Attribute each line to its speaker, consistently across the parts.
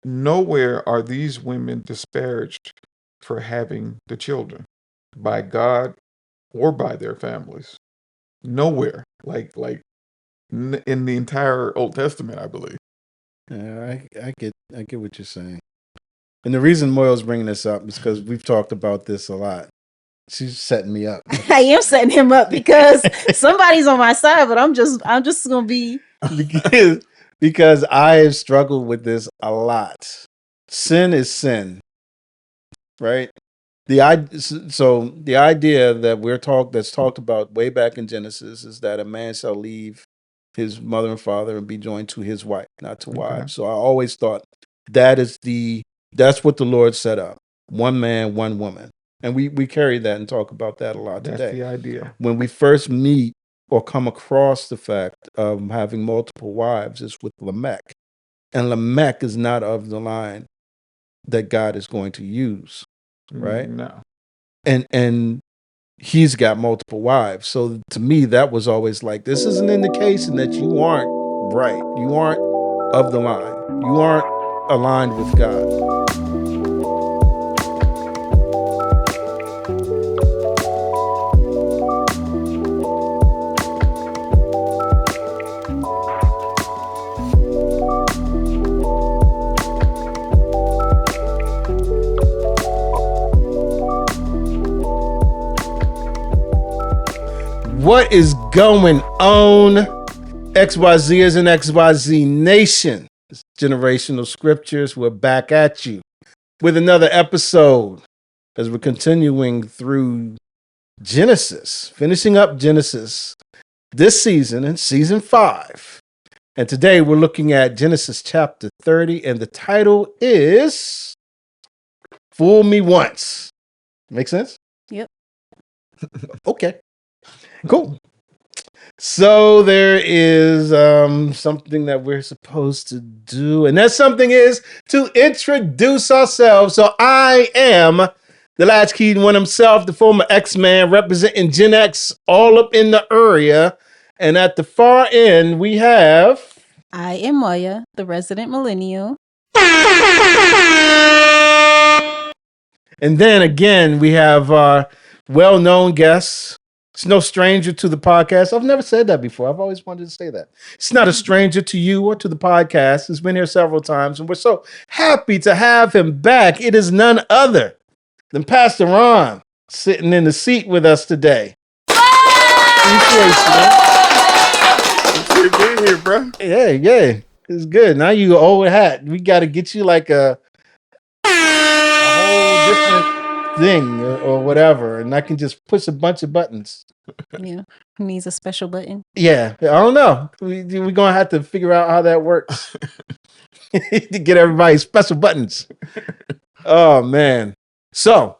Speaker 1: nowhere are these women disparaged for having the children by God or by their families. Nowhere. In the entire Old Testament, I believe.
Speaker 2: Yeah, I get what you're saying. And the reason Moyle's bringing this up is because we've talked about this a lot. She's setting me up.
Speaker 3: I am setting him up because somebody's on my side, but I'm just gonna be
Speaker 2: because I have struggled with this a lot. Sin is sin, right? The idea that that's talked about way back in Genesis is that a man shall leave his mother and father and be joined to his wife, not to wives. So I always thought that's what the Lord set up: one man, one woman, and we carry that and talk about that a lot today.
Speaker 1: That's the idea.
Speaker 2: When we first meet or come across the fact of having multiple wives is with Lamech, and Lamech is not of the line that God is going to use. Right?
Speaker 1: No.
Speaker 2: And he's got multiple wives. So to me, that was always like, this is an indication that you aren't right. You aren't of the line. You aren't aligned with God. What is going on, XYZers and XYZ Nation? It's Generational Scriptures. We're back at you with another episode as we're continuing through Genesis, finishing up Genesis this season in season 5. And today we're looking at Genesis chapter 30, and the title is Fool Me Once. Make sense?
Speaker 3: Yep.
Speaker 2: Okay. Cool. So there is something that we're supposed to do, and that something is to introduce ourselves. So I am the latchkey one himself, the former X-Man, representing Gen X all up in the area. And at the far end, we have...
Speaker 3: I am Maya, the resident millennial.
Speaker 2: And then again, we have our well-known guests. It's no stranger to the podcast. I've never said that before. I've always wanted to say that. It's not a stranger to you or to the podcast. He's been here several times, and we're so happy to have him back. It is none other than Pastor Ron sitting in the seat with us today.
Speaker 1: Appreciate being here, bro.
Speaker 2: Yeah. It's good. Now you old hat. We got to get you like a whole different thing or whatever, and I can just push a bunch of buttons.
Speaker 3: Yeah, who needs a special button?
Speaker 2: Yeah, I don't know. We're gonna have to figure out how that works to get everybody special buttons. Oh man! So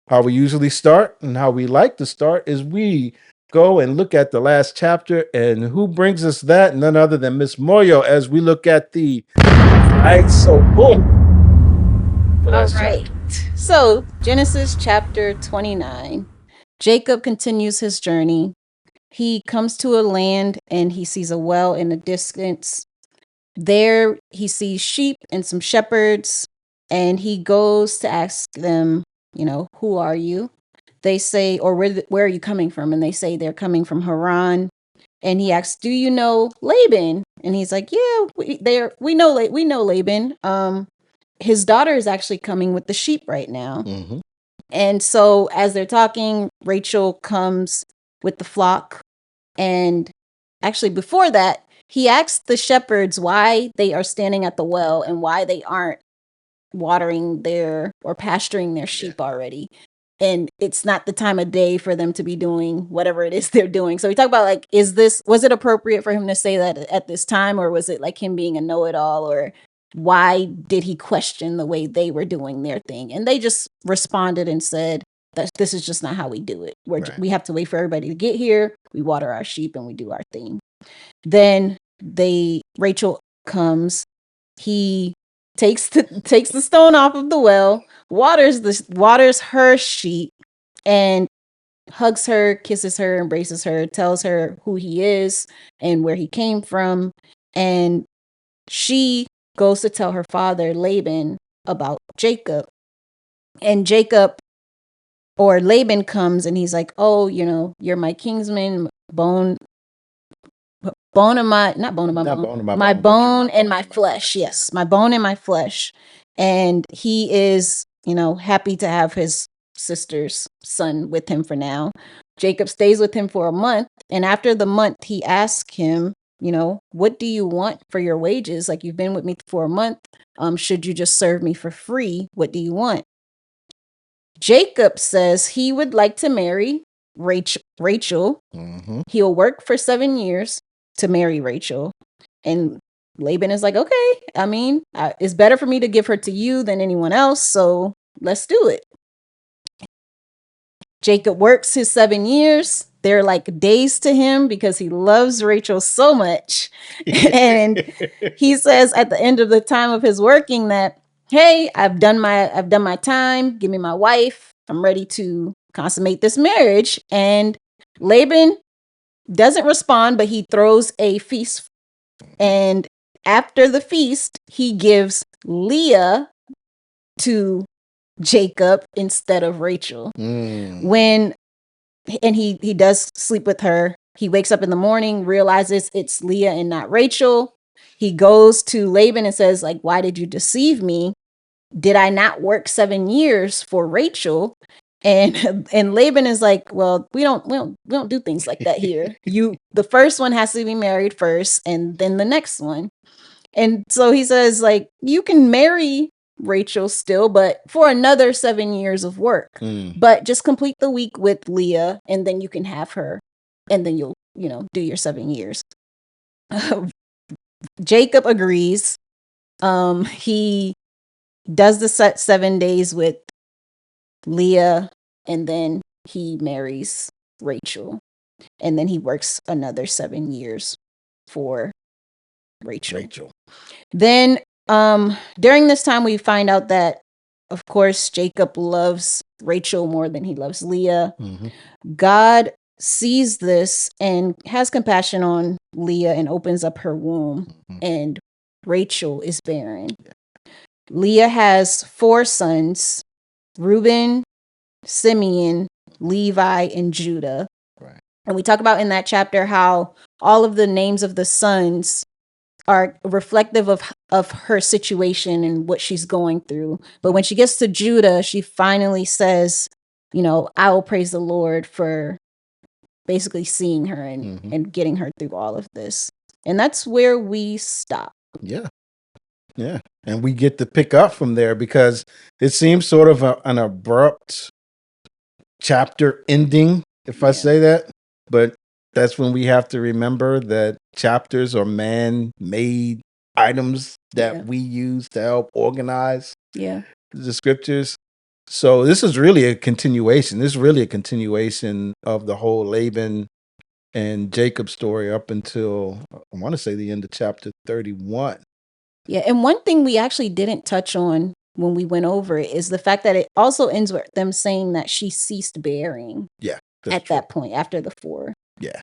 Speaker 2: how we usually start and how we like to start is we go and look at the last chapter, and who brings us that? None other than Miss Moyo as we look at the. Right, so boom.
Speaker 3: All right. So, Genesis chapter 29. Jacob continues his journey. He comes to a land and he sees a well in the distance. There he sees sheep and some shepherds, and he goes to ask them, who are you? They say, or where are you coming from? And they say they're coming from Haran. And he asks, do you know Laban? And he's like, yeah, we know Laban. His daughter is actually coming with the sheep right now.
Speaker 2: Mm-hmm.
Speaker 3: And so as they're talking, Rachel comes with the flock. And actually before that, he asks the shepherds why they are standing at the well and why they aren't watering or pasturing their sheep already. And it's not the time of day for them to be doing whatever it is they're doing. So we talk about was it appropriate for him to say that at this time, or was it like him being a know-it-all, or why did he question the way they were doing their thing? And they just responded and said that this is just not how we do it. We have to wait for everybody to get here. We water our sheep and we do our thing. Then Rachel comes. He takes the stone off of the well, waters her sheep, and hugs her, kisses her, embraces her, tells her who he is and where he came from. And she goes to tell her father, Laban, about Jacob. And Laban comes and he's like, oh, you're my kinsman, bone of my, not bone of my bone, my bone and my flesh. Yes, my bone and my flesh. And he is, happy to have his sister's son with him for now. Jacob stays with him for a month. And after the month, he asks him, what do you want for your wages? Like, you've been with me for a month. Should you just serve me for free? What do you want? Jacob says he would like to marry Rachel. Mm-hmm. He'll work for 7 years to marry Rachel. And Laban is like, okay, I mean, it's better for me to give her to you than anyone else. So let's do it. Jacob works his 7 years. They're like days to him because he loves Rachel so much. And he says at the end of the time of his working that, hey, I've done my time. Give me my wife. I'm ready to consummate this marriage. And Laban doesn't respond, but he throws a feast. And after the feast, he gives Leah to Jacob instead of Rachel. And he does sleep with her. He wakes up in the morning, realizes it's Leah and not Rachel. He goes to Laban and says, like, why did you deceive me? Did I not work 7 years for Rachel? And Laban is like, well, we don't do things like that here. The first one has to be married first, and then the next one. And so he says, like, you can marry Rachel still, but for another 7 years of work. But just complete the week with Leah, and then you can have her, and then you'll, do your 7 years. Jacob agrees. He does the 7 days with Leah, and then he marries Rachel, and then he works another 7 years for Rachel. Then during this time we find out that, of course, Jacob loves Rachel more than he loves Leah. Mm-hmm. God sees this and has compassion on Leah and opens up her womb, and Rachel is barren. Leah has 4 sons: Reuben, Simeon, Levi, and Judah. Right. And we talk about in that chapter how all of the names of the sons are reflective of her situation and what she's going through. But when she gets to Judah, she finally says, I will praise the Lord for basically seeing her and getting her through all of this. And that's where we stop.
Speaker 2: Yeah. Yeah. And we get to pick up from there because it seems sort of an abrupt chapter ending, if I say that. But that's when we have to remember that chapters are man-made items that we use to help organize the scriptures. So this is really a continuation. This is really a continuation of the whole Laban and Jacob story up until, I want to say, the end of chapter 31.
Speaker 3: Yeah, and one thing we actually didn't touch on when we went over it is the fact that it also ends with them saying that she ceased bearing.
Speaker 2: Yeah.
Speaker 3: At that point, after the 4.
Speaker 2: Yeah.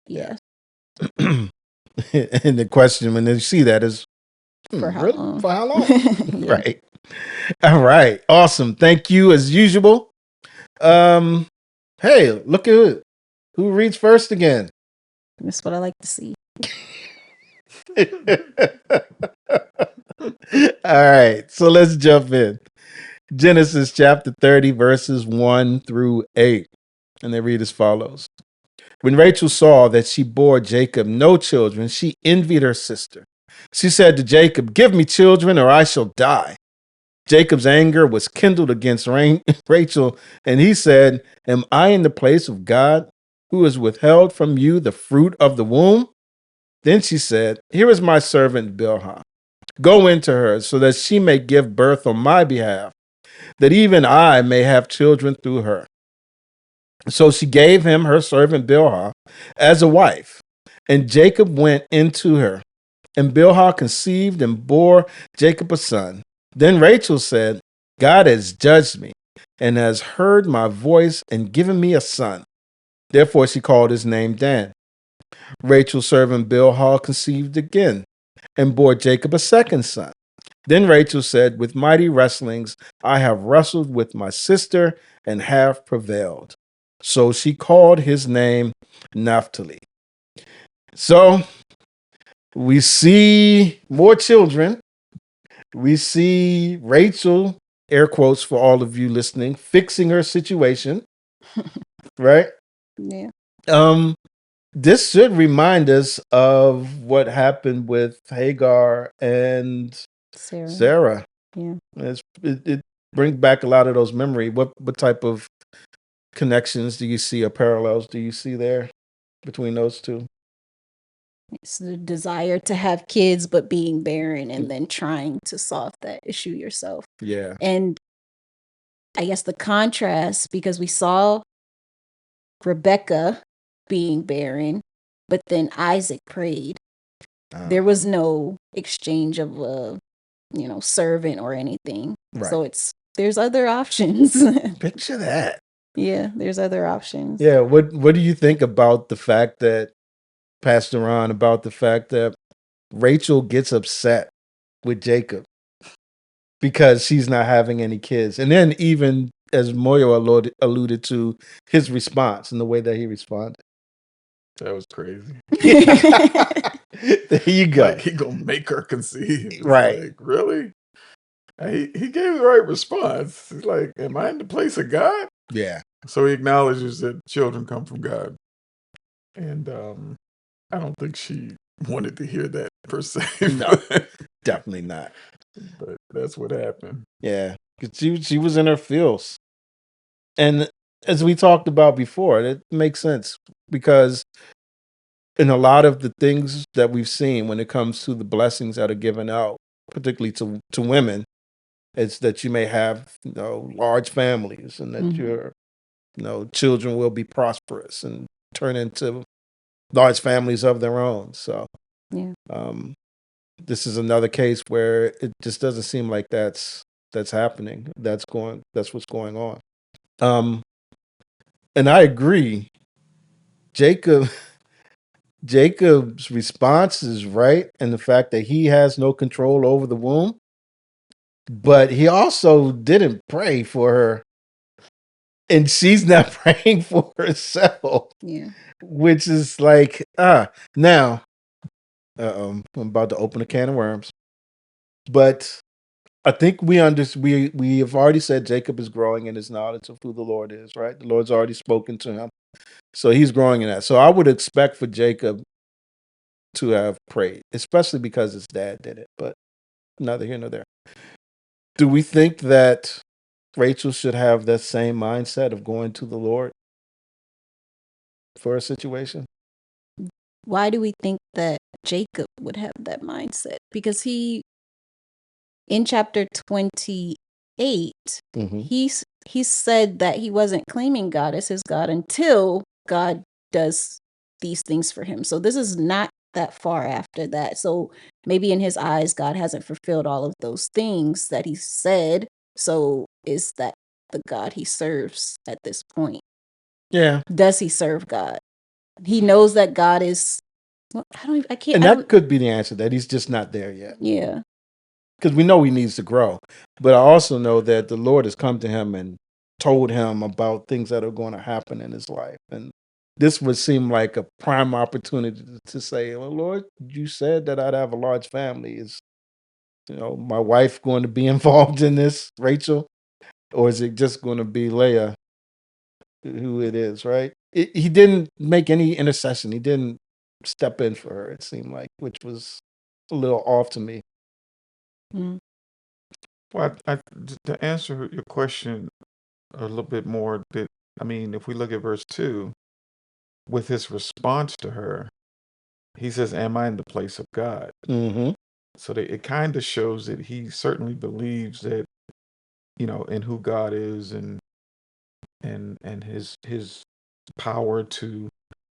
Speaker 3: Yeah.
Speaker 2: And the question when they see that is,
Speaker 3: for how long?
Speaker 2: For how long? Right. All right. Awesome. Thank you as usual. Hey, look at who reads first again.
Speaker 3: That's what I like to see.
Speaker 2: All right. So let's jump in. Genesis chapter 30, verses 1 through 8. And they read as follows. When Rachel saw that she bore Jacob no children, she envied her sister. She said to Jacob, give me children or I shall die. Jacob's anger was kindled against Rachel, and he said, am I in the place of God, who has withheld from you the fruit of the womb? Then she said, here is my servant Bilhah. Go into her so that she may give birth on my behalf, that even I may have children through her. So she gave him her servant Bilhah as a wife, and Jacob went into her. And Bilhah conceived and bore Jacob a son. Then Rachel said, God has judged me and has heard my voice and given me a son. Therefore she called his name Dan. Rachel's servant Bilhah conceived again and bore Jacob a second son. Then Rachel said, with mighty wrestlings, I have wrestled with my sister and have prevailed. So she called his name Naphtali. So we see more children. We see Rachel, air quotes for all of you listening, fixing her situation, right?
Speaker 3: Yeah.
Speaker 2: This should remind us of what happened with Hagar and Sarah.
Speaker 3: Yeah.
Speaker 2: It brings back a lot of those memories. What type of connections do you see or parallels do you see there between those two?
Speaker 3: It's the desire to have kids, but being barren and then trying to solve that issue yourself.
Speaker 2: Yeah.
Speaker 3: And I guess the contrast, because we saw Rebecca being barren, but then Isaac prayed. There was no exchange of a, servant or anything.
Speaker 2: Right.
Speaker 3: So there's other options.
Speaker 2: Picture that.
Speaker 3: Yeah, there's other options.
Speaker 2: Yeah. What do you think about the fact that, Pastor Ron, about the fact that Rachel gets upset with Jacob because she's not having any kids? And then even as Moyo alluded to, his response and the way that he responded.
Speaker 1: That was crazy.
Speaker 2: There you go.
Speaker 1: Like, he gonna make her conceive. It's
Speaker 2: Right.
Speaker 1: like, really? He gave the right response. He's like, am I in the place of God?
Speaker 2: Yeah.
Speaker 1: So he acknowledges that children come from God. And I don't think she wanted to hear that per se.
Speaker 2: No, definitely not.
Speaker 1: But that's what happened.
Speaker 2: Yeah. 'Cause she was in her feels. And as we talked about before, it makes sense because in a lot of the things that we've seen when it comes to the blessings that are given out, particularly to women, it's that you may have, large families and that your, children will be prosperous and turn into large families of their own. So,
Speaker 3: Yeah.
Speaker 2: this is another case where it just doesn't seem like that's happening. That's what's going on. And I agree. Jacob's response is right, and the fact that he has no control over the womb, but he also didn't pray for her, and she's not praying for herself.
Speaker 3: Yeah.
Speaker 2: Which is like, now, I'm about to open a can of worms, but I think we have already said Jacob is growing in his knowledge of who the Lord is, right? The Lord's already spoken to him. So he's growing in that. So I would expect for Jacob to have prayed, especially because his dad did it, but neither here nor there. Do we think that Rachel should have that same mindset of going to the Lord for a situation?
Speaker 3: Why do we think that Jacob would have that mindset? Because in chapter 28, he said that he wasn't claiming God as his God until God does these things for him. So this is not that far after that. So maybe in his eyes, God hasn't fulfilled all of those things that he said. So is that the God he serves at this point?
Speaker 2: Yeah.
Speaker 3: Does he serve God? He knows that God is. Well,
Speaker 2: that could be the answer, that he's just not there yet.
Speaker 3: Yeah.
Speaker 2: Because we know he needs to grow. But I also know that the Lord has come to him and told him about things that are going to happen in his life. And this would seem like a prime opportunity to say, well, Lord, you said that I'd have a large family. Is, my wife going to be involved in this, Rachel? Or is it just going to be Leah, who it is, right? He didn't make any intercession. He didn't step in for her, it seemed like, which was a little off to me.
Speaker 3: Mm.
Speaker 1: Well, to answer your question a little bit more, if we look at verse 2, with his response to her, he says, am I in the place of God?
Speaker 2: Mm-hmm.
Speaker 1: So it kind of shows that he certainly believes that, in who God is and his power to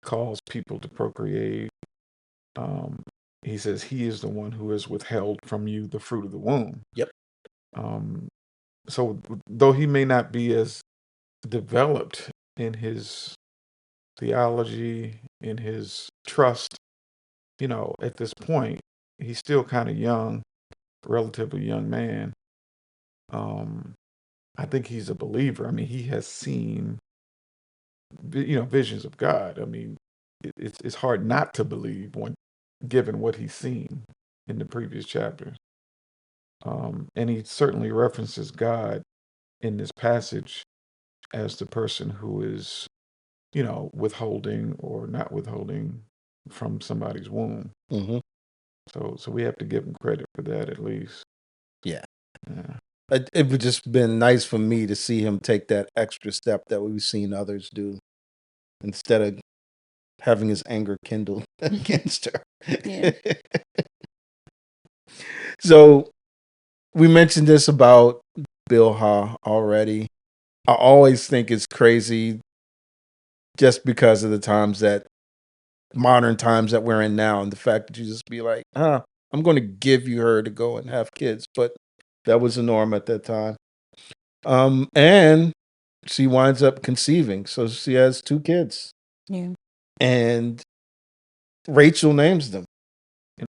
Speaker 1: cause people to procreate. He says he is the one who has withheld from you the fruit of the womb.
Speaker 2: Yep.
Speaker 1: So though he may not be as developed in his theology, in his trust, at this point, he's still kind of young, relatively young man. I think he's a believer. I mean, he has seen, visions of God. I mean, it's hard not to believe when given what he's seen in the previous chapters. And he certainly references God in this passage as the person who is, withholding or not withholding from somebody's womb.
Speaker 2: Mm-hmm.
Speaker 1: So we have to give him credit for that at least.
Speaker 2: Yeah.
Speaker 1: Yeah.
Speaker 2: It would just been nice for me to see him take that extra step that we've seen others do instead of having his anger kindled against her.
Speaker 3: Yeah.
Speaker 2: So we mentioned this about Bilhah already. I always think it's crazy just because of the modern times that we're in now, and the fact that you just be like, I'm going to give you her to go and have kids. But that was the norm at that time. And she winds up conceiving. So she has 2 kids.
Speaker 3: Yeah.
Speaker 2: And Rachel names them.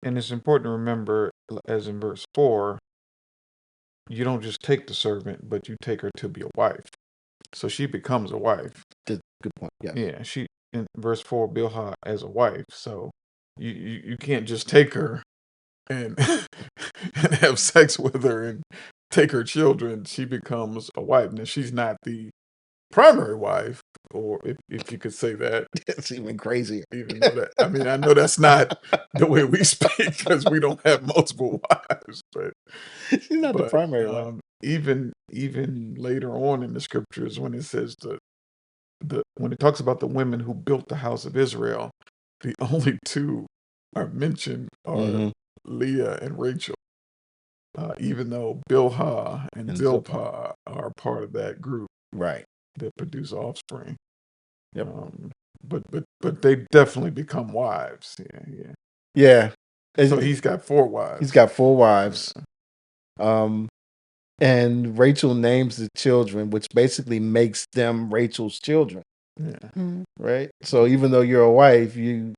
Speaker 1: And it's important to remember, as in verse 4, you don't just take the servant, but you take her to be a wife. So she becomes a wife.
Speaker 2: Good point. Yeah.
Speaker 1: Yeah, she in verse 4, Bilhah as a wife. So you can't just take her and and have sex with her and take her children. She becomes a wife. Now she's not the primary wife, or if you could say that.
Speaker 2: It's even crazier.
Speaker 1: Even though that, I mean, I know that's not the way we speak because we don't have multiple wives, but
Speaker 2: She's not the primary one.
Speaker 1: even later on in the scriptures, when it says when it talks about the women who built the house of Israel, the only 2 are mentioned are Leah and Rachel. Even though Bilhah and Zilpah are part of that group,
Speaker 2: right,
Speaker 1: that produce offspring.
Speaker 2: Yep.
Speaker 1: But they definitely become wives.
Speaker 2: Yeah.
Speaker 1: So he's got 4 wives.
Speaker 2: He's got 4 wives. And Rachel names the children, which basically makes them Rachel's children.
Speaker 1: Yeah.
Speaker 2: Right? So even though you're a wife, you,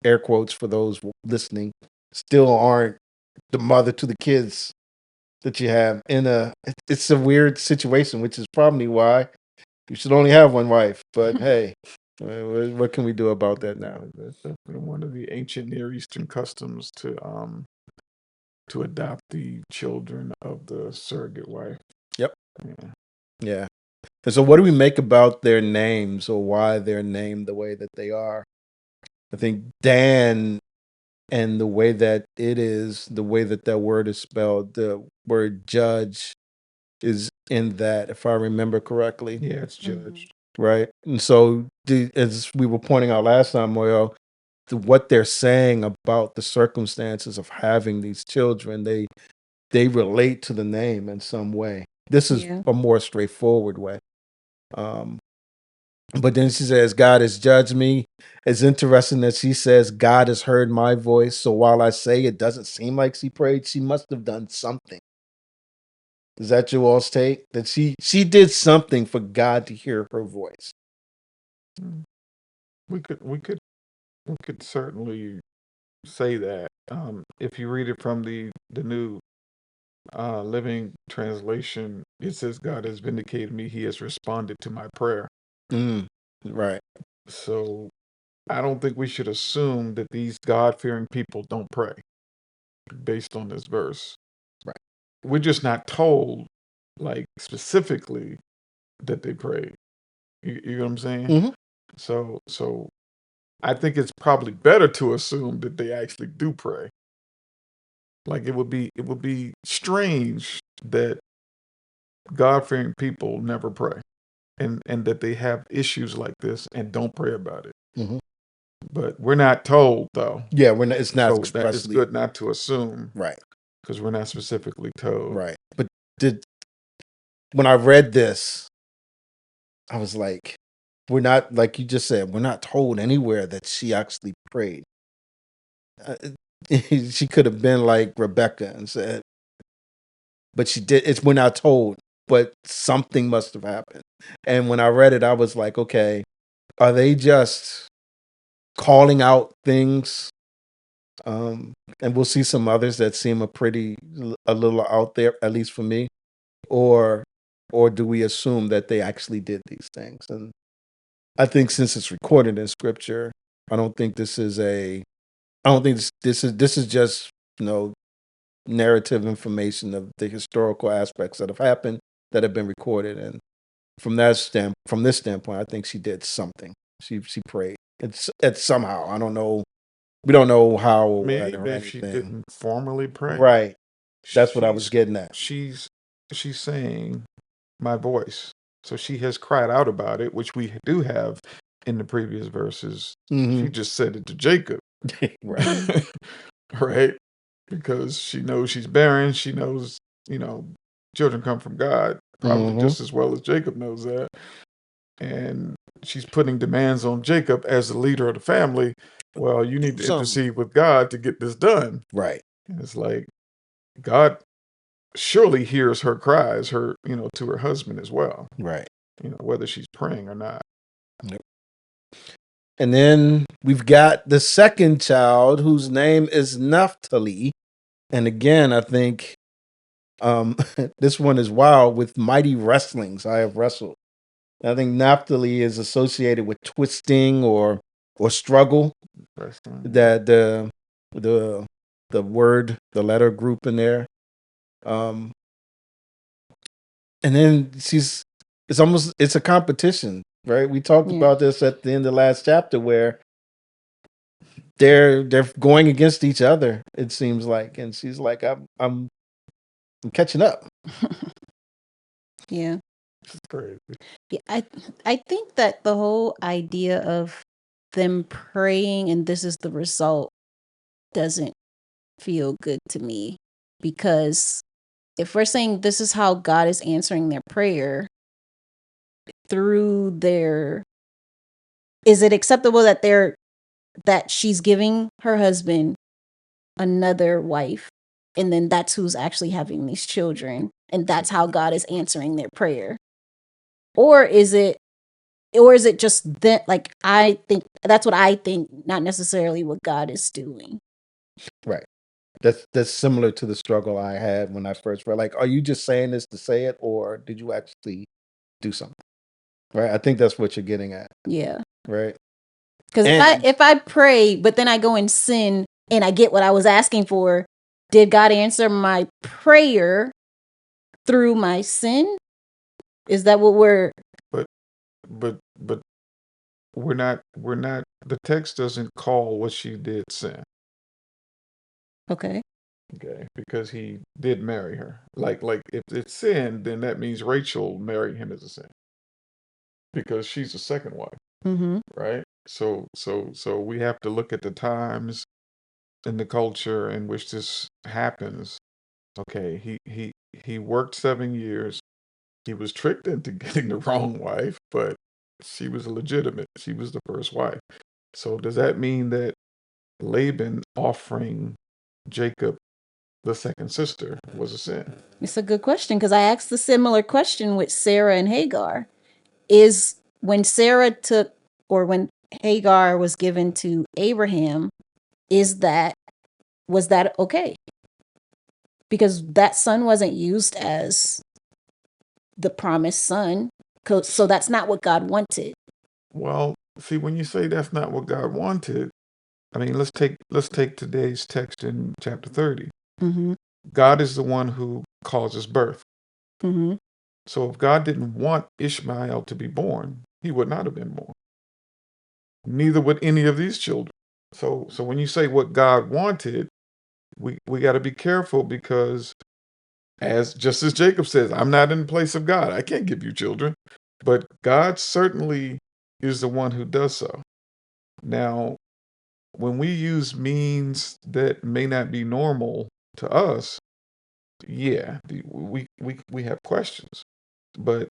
Speaker 2: air quotes for those listening, still aren't the mother to the kids that you have. It's a weird situation, which is probably why you should only have 1 wife. But hey, what can we do about that now?
Speaker 1: That's definitely one of the ancient Near Eastern customs to adopt the children of the surrogate wife.
Speaker 2: Yep.
Speaker 1: Yeah.
Speaker 2: And so what do we make about their names, or why they're named the way that they are? I think Dan, and the way that it is, the way that that word is spelled, the word judge is in that, if I remember correctly.
Speaker 1: Yeah, it's judged.
Speaker 2: Right. And so as we were pointing out last time, Moyo, what they're saying about the circumstances of having these children, they relate to the name in some way. This is a more straightforward way. But then she says, God has judged me. It's interesting that she says, God has heard my voice. So while I say it doesn't seem like she prayed, she must have done something. Is that your all's take? That she did something for God to hear her voice.
Speaker 1: We could certainly say that. If you read it from the New Living Translation, it says, God has vindicated me. He has responded to my prayer.
Speaker 2: Right.
Speaker 1: So I don't think we should assume that these God-fearing people don't pray based on this verse.
Speaker 2: Right.
Speaker 1: We're just not told, like, specifically that they prayed. You know what I'm saying? So I think it's probably better to assume that they actually do pray. Like, it would be strange that God-fearing people never pray, and that they have issues like this and don't pray about it. But we're not told, though.
Speaker 2: Yeah, it's not
Speaker 1: so
Speaker 2: expressly.
Speaker 1: that it's good not to assume,
Speaker 2: right?
Speaker 1: Because we're not specifically told,
Speaker 2: right? But when I read this, I was like, we're not, like you just said, we're not told anywhere that she actually prayed. She could have been like Rebecca and said, but she did. We're not told, but something must have happened. And when I read it, I was like, okay, are they just calling out things And we'll see some others that seem a little out there, at least for me. Or do we assume that they actually did these things? And I think since it's recorded in scripture, I don't think this is this is just, narrative information of the historical aspects that have happened, that have been recorded. And from this standpoint, I think she did something. She prayed. It's somehow. I don't know. We don't know how or what or
Speaker 1: Maybe if she
Speaker 2: anything.
Speaker 1: didn't formally pray,
Speaker 2: Right. That's what I was
Speaker 1: she's
Speaker 2: getting at.
Speaker 1: she's she's saying my voice. So she has cried out about it, which we do have in the previous verses.
Speaker 2: Hmm.
Speaker 1: She just said it to Jacob,
Speaker 2: Right.
Speaker 1: right? Because she knows she's barren. She knows, you know, children come from God, probably
Speaker 2: Hmm.
Speaker 1: just as well as Jacob knows that. And she's putting demands on Jacob as the leader of the family. Well, you need to intercede with God to get this done.
Speaker 2: Right.
Speaker 1: And it's like God surely hears her cries, to her husband as well,
Speaker 2: Right.
Speaker 1: whether she's praying or not.
Speaker 2: Yep. And then we've got the second child whose name is Naphtali. And again, I think this one is wild. With mighty wrestlings I have wrestled. I think Naphtali is associated with twisting or struggle. That the word, the letter group in there. And then it's a competition, right? We talked about this at the end of the last chapter, where they're going against each other, it seems like, and she's like, I'm catching up.
Speaker 3: Yeah.
Speaker 1: It's crazy.
Speaker 3: Yeah, I think that the whole idea of them praying and this is the result doesn't feel good to me, because if we're saying this is how God is answering their prayer through is it acceptable that she's giving her husband another wife, and then that's who's actually having these children, and that's how God is answering their prayer? Or is it just that, like, I think that's what I think, not necessarily what God is doing.
Speaker 2: Right. That's similar to the struggle I had when I first read. Like, are you just saying this to say it, or did you actually do something? Right. I think that's what you're getting at.
Speaker 3: Yeah.
Speaker 2: Right.
Speaker 3: Because if I pray, but then I go and sin and I get what I was asking for, did God answer my prayer through my sin? Is that what we're?
Speaker 1: But we're not. The text doesn't call what she did sin.
Speaker 3: Okay.
Speaker 1: Okay, because he did marry her. Like if it's sin, then that means Rachel married him as a sin, because she's the second wife,
Speaker 3: Mm-hmm.
Speaker 1: right? So we have to look at the times and the culture in which this happens. Okay, he worked 7 years. He was tricked into getting the wrong wife, but she was legitimate. She was the first wife. So does that mean that Laban offering Jacob the second sister was a sin?
Speaker 3: It's a good question, because I asked the similar question with Sarah and Hagar. Is when Sarah took, or when Hagar was given to Abraham, was that okay? Because that son wasn't used as the promised son. So that's not what God wanted.
Speaker 1: Well, see, when you say that's not what God wanted, I mean, let's take today's text in chapter 30.
Speaker 3: Mm-hmm.
Speaker 1: God is the one who causes birth.
Speaker 3: Mm-hmm.
Speaker 1: So if God didn't want Ishmael to be born, he would not have been born. Neither would any of these children. So when you say what God wanted, we got to be careful, because just as Jacob says, I'm not in the place of God. I can't give you children. But God certainly is the one who does so. Now, when we use means that may not be normal to us, yeah, we have questions. But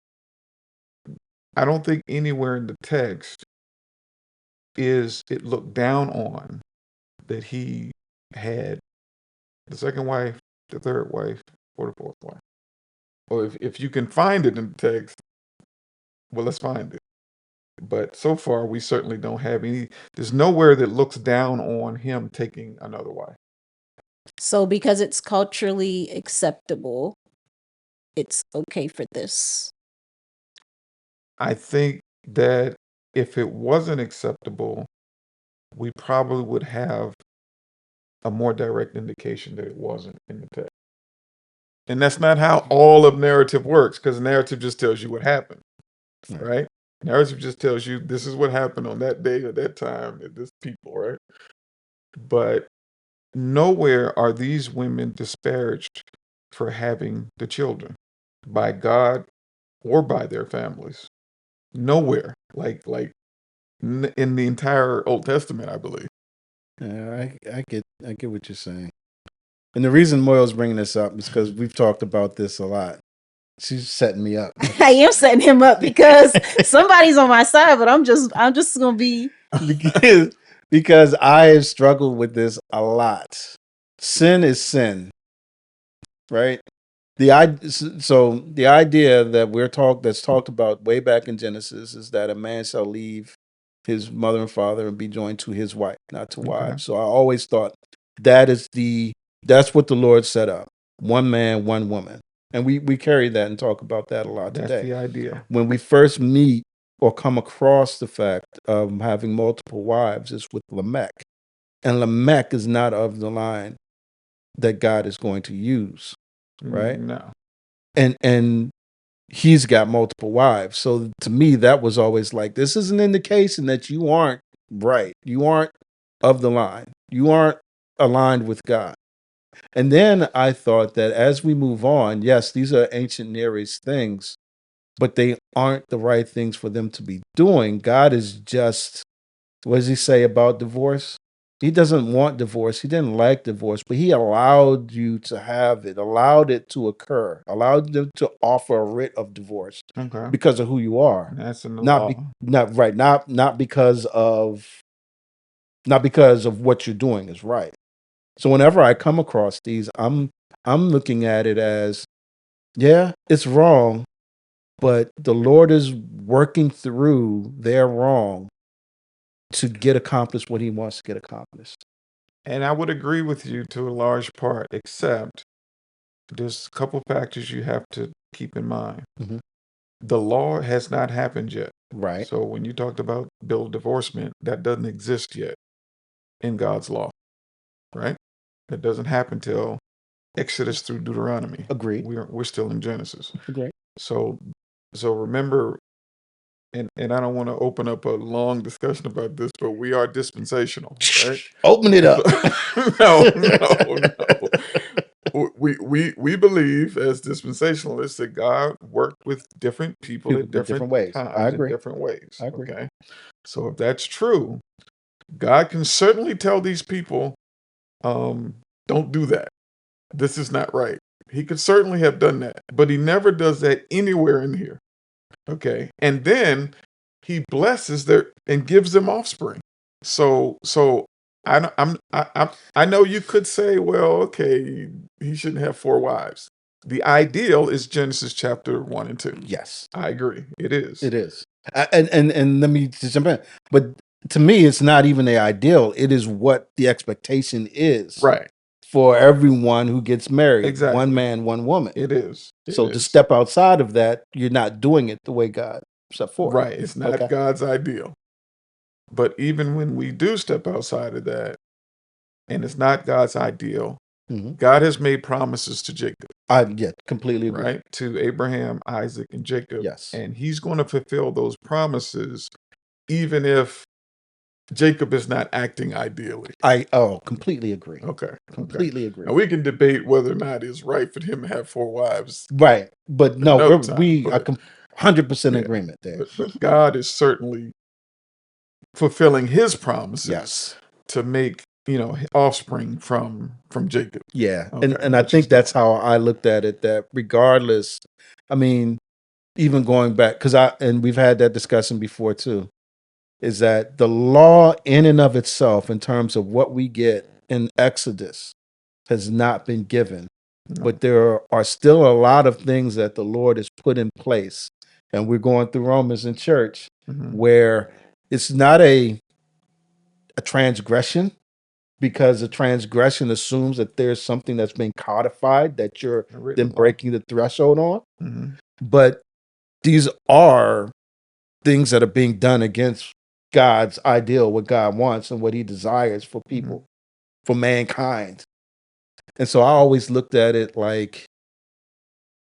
Speaker 1: I don't think anywhere in the text is it looked down on that he had the second wife, the third wife, or the fourth wife. Or if you can find it in the text, well, let's find it. But so far, we certainly don't have any. There's nowhere that looks down on him taking another wife.
Speaker 3: So because it's culturally acceptable, it's okay for this.
Speaker 1: I think that if it wasn't acceptable, we probably would have a more direct indication that it wasn't in the text. And that's not how all of narrative works, because narrative just tells you what happened, right? Narrative just tells you this is what happened on that day or that time at this people, right? But nowhere are these women disparaged for having the children by God or by their families. Nowhere, in the entire Old Testament, I believe.
Speaker 2: Yeah, I get what you're saying. And the reason Moyle's bringing this up is because we've talked about this a lot. She's setting me up.
Speaker 3: I am setting him up because somebody's on my side, but I'm just gonna be
Speaker 2: because I have struggled with this a lot. Sin is sin, right? The idea that that's talked about way back in Genesis is that a man shall leave his mother and father and be joined to his wife, not to
Speaker 1: Okay.
Speaker 2: wives. So I always thought that's what the Lord set up: one man, one woman, and we carry that and talk about that a lot
Speaker 1: That's
Speaker 2: today.
Speaker 1: the idea.
Speaker 2: When we first meet or come across the fact of having multiple wives is with Lamech, and Lamech is not of the line that God is going to use, right?
Speaker 1: No.
Speaker 2: And he's got multiple wives. So to me, that was always like, this is an indication that you aren't right. You aren't of the line. You aren't aligned with God. And then I thought that as we move on, yes, these are ancient Near East things, but they aren't the right things for them to be doing. God is just, what does he say about divorce? He doesn't want divorce. He didn't like divorce, but he allowed you to have it, allowed it to occur, allowed them to offer a writ of divorce
Speaker 1: Okay.
Speaker 2: because of who you are.
Speaker 1: That's in the
Speaker 2: Not
Speaker 1: law.
Speaker 2: not because of what you're doing is right. So whenever I come across these, I'm looking at it as, yeah, it's wrong, but the Lord is working through their wrong to get accomplished what he wants to get accomplished.
Speaker 1: And I would agree with you to a large part, except there's a couple factors you have to keep in mind.
Speaker 2: Mhm.
Speaker 1: The law has not happened yet.
Speaker 2: Right.
Speaker 1: So when you talked about bill of divorcement, that doesn't exist yet in God's law, right? That doesn't happen till Exodus through Deuteronomy.
Speaker 2: Agreed.
Speaker 1: We're still in Genesis.
Speaker 2: Agreed.
Speaker 1: So remember, and I don't want to open up a long discussion about this, but we are dispensational, right?
Speaker 2: Open it up.
Speaker 1: No. We believe as dispensationalists that God worked with different people at different
Speaker 2: ways.
Speaker 1: times
Speaker 2: I
Speaker 1: in
Speaker 2: agree.
Speaker 1: different ways.
Speaker 2: I agree.
Speaker 1: Okay. So if that's true, God can certainly tell these people, don't do that. This is not right. He could certainly have done that, but he never does that anywhere in here. Okay. And then he blesses their and gives them offspring. So I know you could say, well, okay, he shouldn't have 4 wives. The ideal is Genesis chapter 1 and 2.
Speaker 2: Yes,
Speaker 1: I agree. It is.
Speaker 2: it is. And let me just jump in. But to me, it's not even the ideal. It is what the expectation is
Speaker 1: Right.
Speaker 2: for everyone who gets married.
Speaker 1: Exactly.
Speaker 2: One man, one woman.
Speaker 1: It is.
Speaker 2: So to step outside of that, you're not doing it the way God set forth.
Speaker 1: Right. It's not
Speaker 2: Okay.
Speaker 1: God's ideal. But even when we do step outside of that, and it's not God's ideal,
Speaker 2: Mhm.
Speaker 1: God has made promises to Jacob,
Speaker 2: Yeah, completely agree.
Speaker 1: right? To Abraham, Isaac, and Jacob.
Speaker 2: Yes.
Speaker 1: And he's going to fulfill those promises, even if Jacob is not acting ideally.
Speaker 2: Completely agree.
Speaker 1: Okay.
Speaker 2: Completely agree.
Speaker 1: Now we can debate whether or not it's right for him to have 4 wives.
Speaker 2: Right. But no,
Speaker 1: another time,
Speaker 2: we
Speaker 1: but-
Speaker 2: are 100%
Speaker 1: Yeah,
Speaker 2: agreement there.
Speaker 1: But God is certainly fulfilling his promises
Speaker 2: Yes.
Speaker 1: to make, offspring from Jacob.
Speaker 2: Yeah.
Speaker 1: Okay,
Speaker 2: And I think that's how I looked at it, that regardless, I mean, even going back, and we've had that discussion before too, is that the law in and of itself, in terms of what we get in Exodus, has not been given.
Speaker 1: No.
Speaker 2: But there are still a lot of things that the Lord has put in place. And we're going through Romans in church. where it's not a transgression, because a transgression assumes that there's something that's been codified that you're then breaking the threshold on. But these are things that are being done against God's ideal, what God wants and what he desires for people, for mankind. And so I always looked at it like,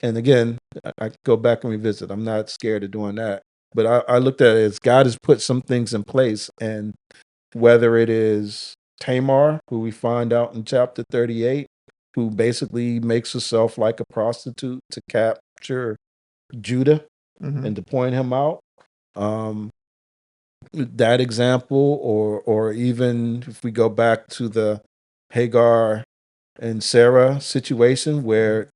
Speaker 2: and again, I go back and revisit. I'm not scared of doing that. But I looked at it as God has put some things in place. And whether it is Tamar, who we find out in chapter 38, who basically makes herself like a prostitute to capture Judah and to point him out. That example, or even if we go back to the Hagar and Sarah situation where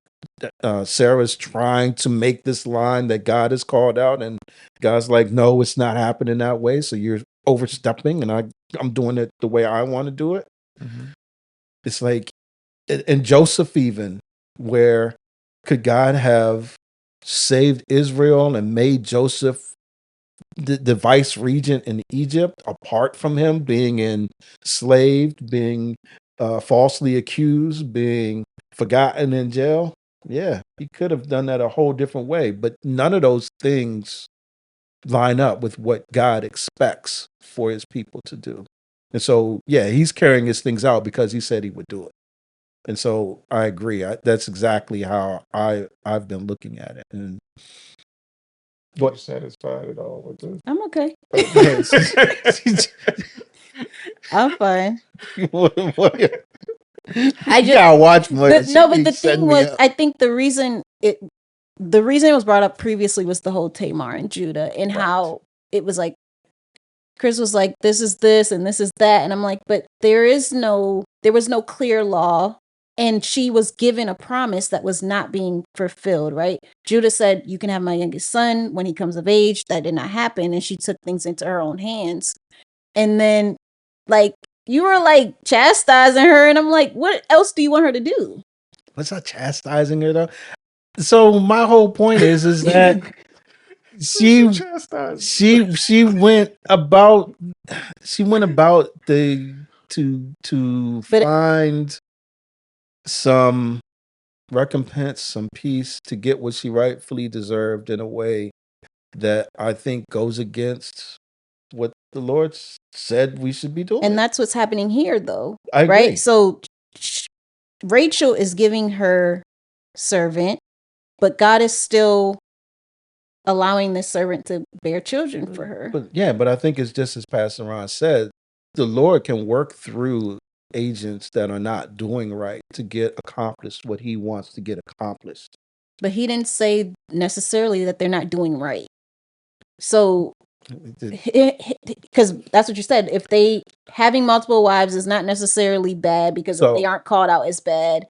Speaker 2: Sarah's trying to make this line that God has called out, and God's like, no, it's not happening that way. So you're overstepping, and I'm doing it the way I want to do it. It's like, and Joseph even, where could God have saved Israel and made Joseph the vice regent in Egypt, apart from him being enslaved, being falsely accused, being forgotten in jail? Yeah, he could have done that a whole different way, but none of those things line up with what God expects for his people to do. And so, yeah, he's carrying his things out because he said he would do it. And so I agree. That's exactly how I've been looking at it. And
Speaker 1: Are you satisfied at all with this?
Speaker 3: I'm okay.
Speaker 2: Okay.
Speaker 3: I'm fine.
Speaker 2: I gotta watch more.
Speaker 3: But the thing was, I think the reason it was brought up previously was the whole Tamar and Judah, and how it was like Chris was like, this is this and this is that, and I'm like, but there was no clear law, and she was given a promise that was not being fulfilled, right? Judah said, you can have my youngest son when he comes of age. That did not happen, and she took things into her own hands. And then, like, you were like chastising her, and I'm like, what else do you want her to do?
Speaker 2: What's not chastising her though? So my whole point is that she went about to find some recompense, some peace, to get what she rightfully deserved in a way that I think goes against what the Lord said we should be doing.
Speaker 3: And that's what's happening here, though.
Speaker 2: I agree.
Speaker 3: Right? So Rachel is giving her servant, but God is still allowing this servant to bear children for her.
Speaker 2: But I think it's just as Pastor Ron said, the Lord can work through agents that are not doing right to get accomplished what he wants to get accomplished.
Speaker 3: But he didn't say necessarily that they're not doing right. So, because that's what you said, if they having multiple wives is not necessarily bad, because if they aren't called out as bad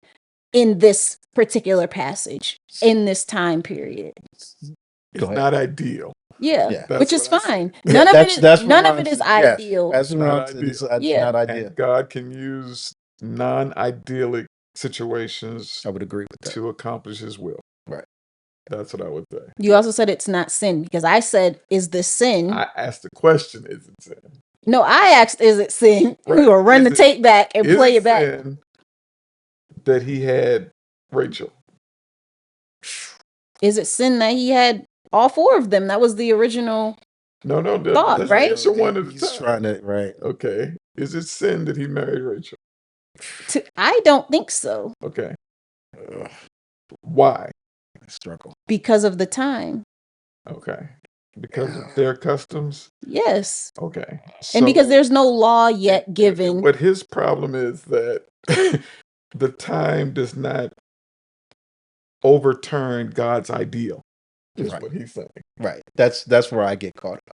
Speaker 3: in this particular passage, in this time period.
Speaker 1: It's not ideal.
Speaker 3: Yeah, which is fine. None of it is ideal.
Speaker 2: That's
Speaker 1: not
Speaker 2: ideal.
Speaker 1: And God can use non-idyllic situations,
Speaker 2: I would agree with that,
Speaker 1: to accomplish his will.
Speaker 2: Right.
Speaker 1: That's what I would say.
Speaker 3: You also said it's not sin, because I said, is this sin?
Speaker 1: I asked the question, is it sin?
Speaker 3: No, I asked, is it sin?
Speaker 1: Right.
Speaker 3: We will run the tape back and play it back.
Speaker 1: Sin that he had Rachel.
Speaker 3: Is it sin that he had all four of them? That was the original thought, right?
Speaker 1: Answer one at a
Speaker 2: He's
Speaker 1: time.
Speaker 2: trying to, right.
Speaker 1: Okay. Is it sin that he married Rachel?
Speaker 3: I don't think so.
Speaker 1: Okay. Why?
Speaker 2: Struggle.
Speaker 3: Because of the time.
Speaker 1: Okay. Because of their customs?
Speaker 3: Yes.
Speaker 1: Okay.
Speaker 3: And because there's no law yet given.
Speaker 1: But his problem is that the time does not overturn God's ideal, is what he's saying.
Speaker 2: Right. That's where I get caught up.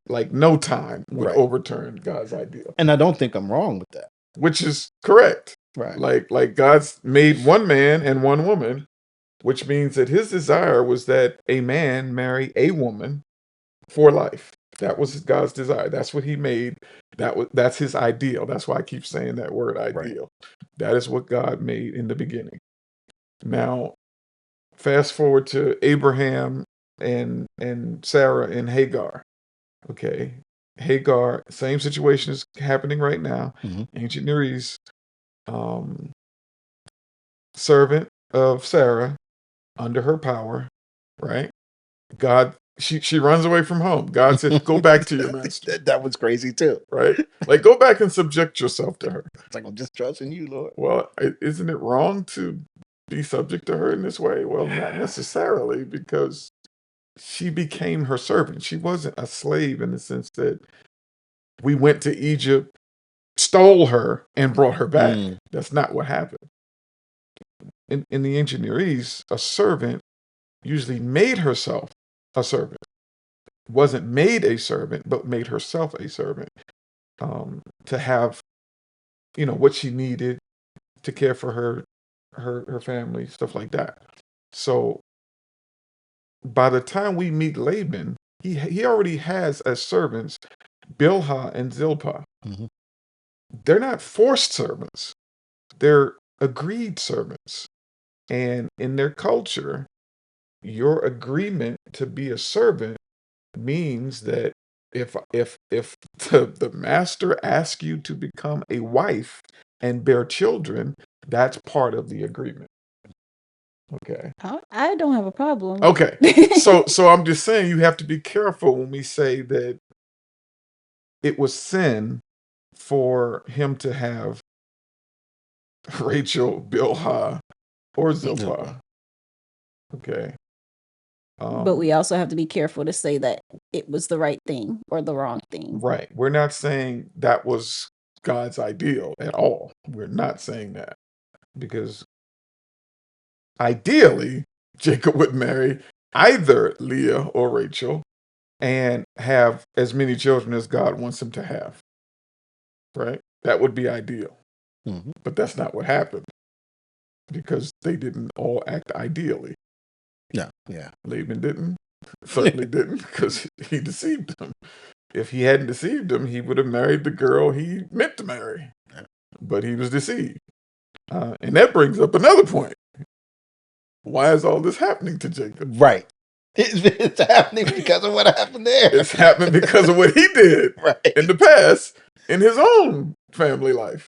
Speaker 1: Like no time would overturn God's ideal.
Speaker 2: And I don't think I'm wrong with that.
Speaker 1: Which is correct.
Speaker 2: Right.
Speaker 1: Like God's made one man and one woman, which means that his desire was that a man marry a woman for life. That was God's desire. That's what he made. That's his ideal. That's why I keep saying that word, ideal. That is what God made in the beginning. Now, fast forward to Abraham and Sarah and Hagar. Okay. Hagar, same situation is happening right now.
Speaker 2: Mhm.
Speaker 1: Ancient Near East, um, servant of Sarah, under her power, right? God, she runs away from home. God said, "Go back to your master."
Speaker 2: That was crazy too.
Speaker 1: Right? Like, go back and subject yourself to her.
Speaker 2: It's like, I'm just trusting you, Lord.
Speaker 1: Well, isn't it wrong to be subject to her in this way? Well, not necessarily, because she became her servant. She wasn't a slave in the sense that we went to Egypt, stole her, and brought her back. That's not what happened. In the ancient Near East, a servant usually made herself a servant. Wasn't made a servant, but made herself a servant, to have, what she needed to care for her family, stuff like that. So by the time we meet Laban, he already has as servants Bilhah and Zilpah.
Speaker 2: Mhm.
Speaker 1: They're not forced servants. They're agreed servants. And in their culture, your agreement to be a servant means that if the master asks you to become a wife and bear children, that's part of the agreement. Okay.
Speaker 3: I don't have a problem.
Speaker 1: Okay. So I'm just saying you have to be careful when we say that it was sin for him to have Rachel, Bilhah, or Zilpah. Okay.
Speaker 3: But we also have to be careful to say that it was the right thing or the wrong thing.
Speaker 1: Right. We're not saying that was God's ideal at all. We're not saying that, because ideally, Jacob would marry either Leah or Rachel and have as many children as God wants him to have. Right? That would be ideal.
Speaker 2: Mhm.
Speaker 1: But that's not what happened, because they didn't all act ideally.
Speaker 2: Yeah. Yeah.
Speaker 1: Laban didn't. Certainly didn't, because he deceived him. If he hadn't deceived him, he would have married the girl he meant to marry. But he was deceived. And that brings up another point. Why is all this happening to Jacob?
Speaker 2: Right. It's happening because of what happened there.
Speaker 1: It's happening because of what he did in the past in his own family life.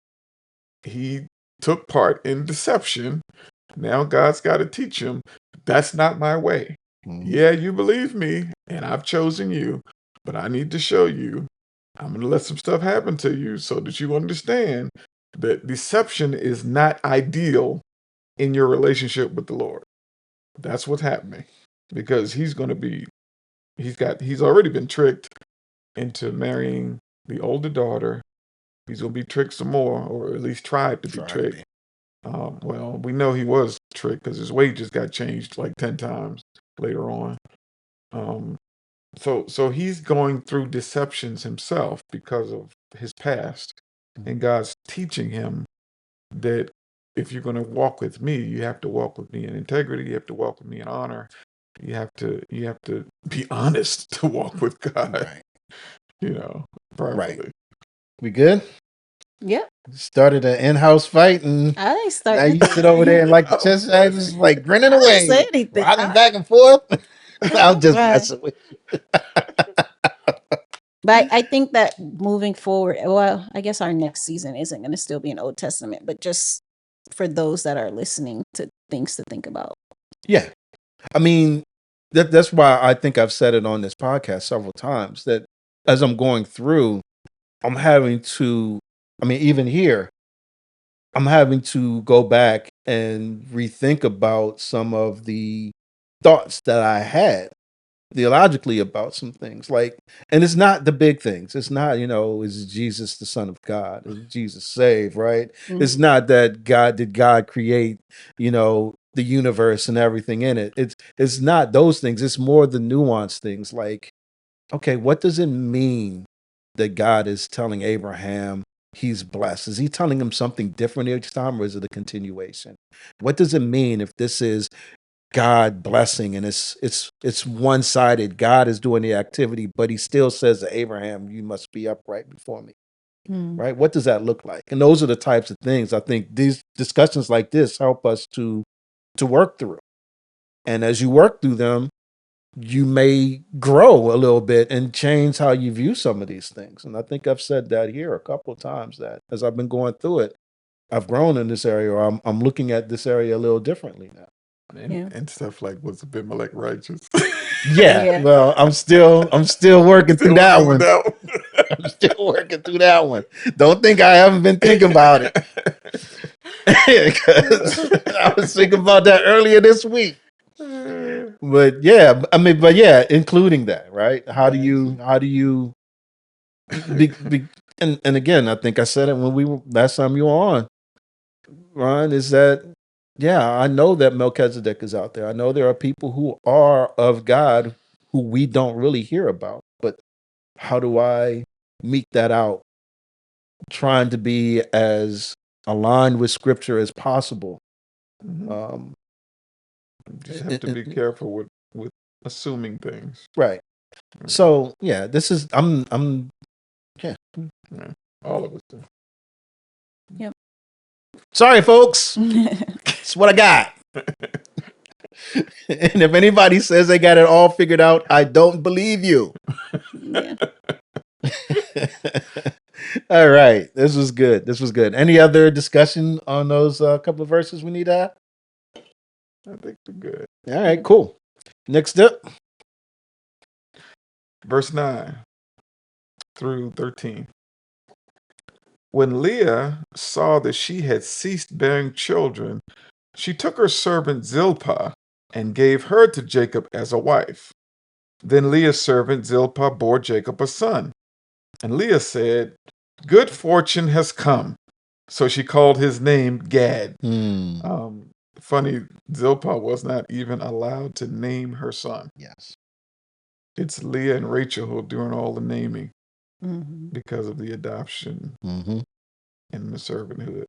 Speaker 1: He took part in deception. Now God's got to teach him, that's not my way. Yeah, you believe me, and I've chosen you, but I need to show you. I'm going to let some stuff happen to you so that you understand that deception is not ideal in your relationship with the Lord. That's what's happening, because he's already been tricked into marrying the older daughter. He's going to be tricked some more, or at least tried to be tricked. Well, we know he was tricked because his wages got changed like 10 times later on. So he's going through deceptions himself because of his past. And God's teaching him that if you're going to walk with me, you have to walk with me in integrity. You have to walk with me in honor. You have to be honest to walk with God.
Speaker 2: Right.
Speaker 1: Properly.
Speaker 2: We good?
Speaker 3: Yep.
Speaker 2: Started an in-house fight, and
Speaker 3: I didn't start.
Speaker 2: now you sit over there and like the chest I just like grinning
Speaker 3: I didn't
Speaker 2: away,
Speaker 3: say anything.
Speaker 2: rocking back and forth. I'm just
Speaker 3: Right.
Speaker 2: messing with you.
Speaker 3: But I think that moving forward, well, I guess our next season isn't going to still be an Old Testament, but just for those that are listening, to things to think about.
Speaker 2: Yeah. I mean, that's why I think I've said it on this podcast several times, that as I'm going through, I'm having to, even here, I'm having to go back and rethink about some of the thoughts that I had theologically about some things. And it's not the big things. It's not, is Jesus the Son of God? Is Jesus saved, right?
Speaker 3: Mhm.
Speaker 2: It's not that did God create, the universe and everything in it. It's not those things. It's more the nuanced things, like, okay, what does it mean that God is telling Abraham he's blessed? Is he telling him something different each time, or is it a continuation? What does it mean if this is God blessing and it's one-sided? God is doing the activity, but he still says to Abraham, you must be upright before me. Right? What does that look like? And those are the types of things I think these discussions like this help us to work through. And as you work through them, you may grow a little bit and change how you view some of these things. And I think I've said that here a couple of times, that as I've been going through it, I've grown in this area, or I'm looking at this area a little differently now.
Speaker 1: And stuff like, was Abimelech righteous?
Speaker 2: Yeah. Well, I'm still working through that one.
Speaker 1: That
Speaker 2: I'm still working through that one. Don't think I haven't been thinking about it. Because I was thinking about that earlier this week. But yeah, including that, right? How do you and again, I think I said it when we were last time you were on, Ron, is that I know that Melchizedek is out there. I know there are people who are of God who we don't really hear about. But how do I mete that out? Trying to be as aligned with Scripture as possible.
Speaker 1: You just have to be careful with assuming things.
Speaker 2: Right. So this is I'm
Speaker 1: all of us do.
Speaker 3: Yep.
Speaker 2: Sorry, folks. It's what I got. And if anybody says they got it all figured out, I don't believe you.
Speaker 3: Yeah.
Speaker 2: All right. This was good. Any other discussion on those couple of verses we need to have?
Speaker 1: I think we're good.
Speaker 2: All right, cool. Next up.
Speaker 1: Verse 9 through 13. When Leah saw that she had ceased bearing children, she took her servant Zilpah and gave her to Jacob as a wife. Then Leah's servant Zilpah bore Jacob a son. And Leah said, "Good fortune has come." So she called his name Gad. Funny, Zilpah was not even allowed to name her son.
Speaker 2: Yes.
Speaker 1: It's Leah and Rachel who are doing all the naming because of the adoption and the servanthood.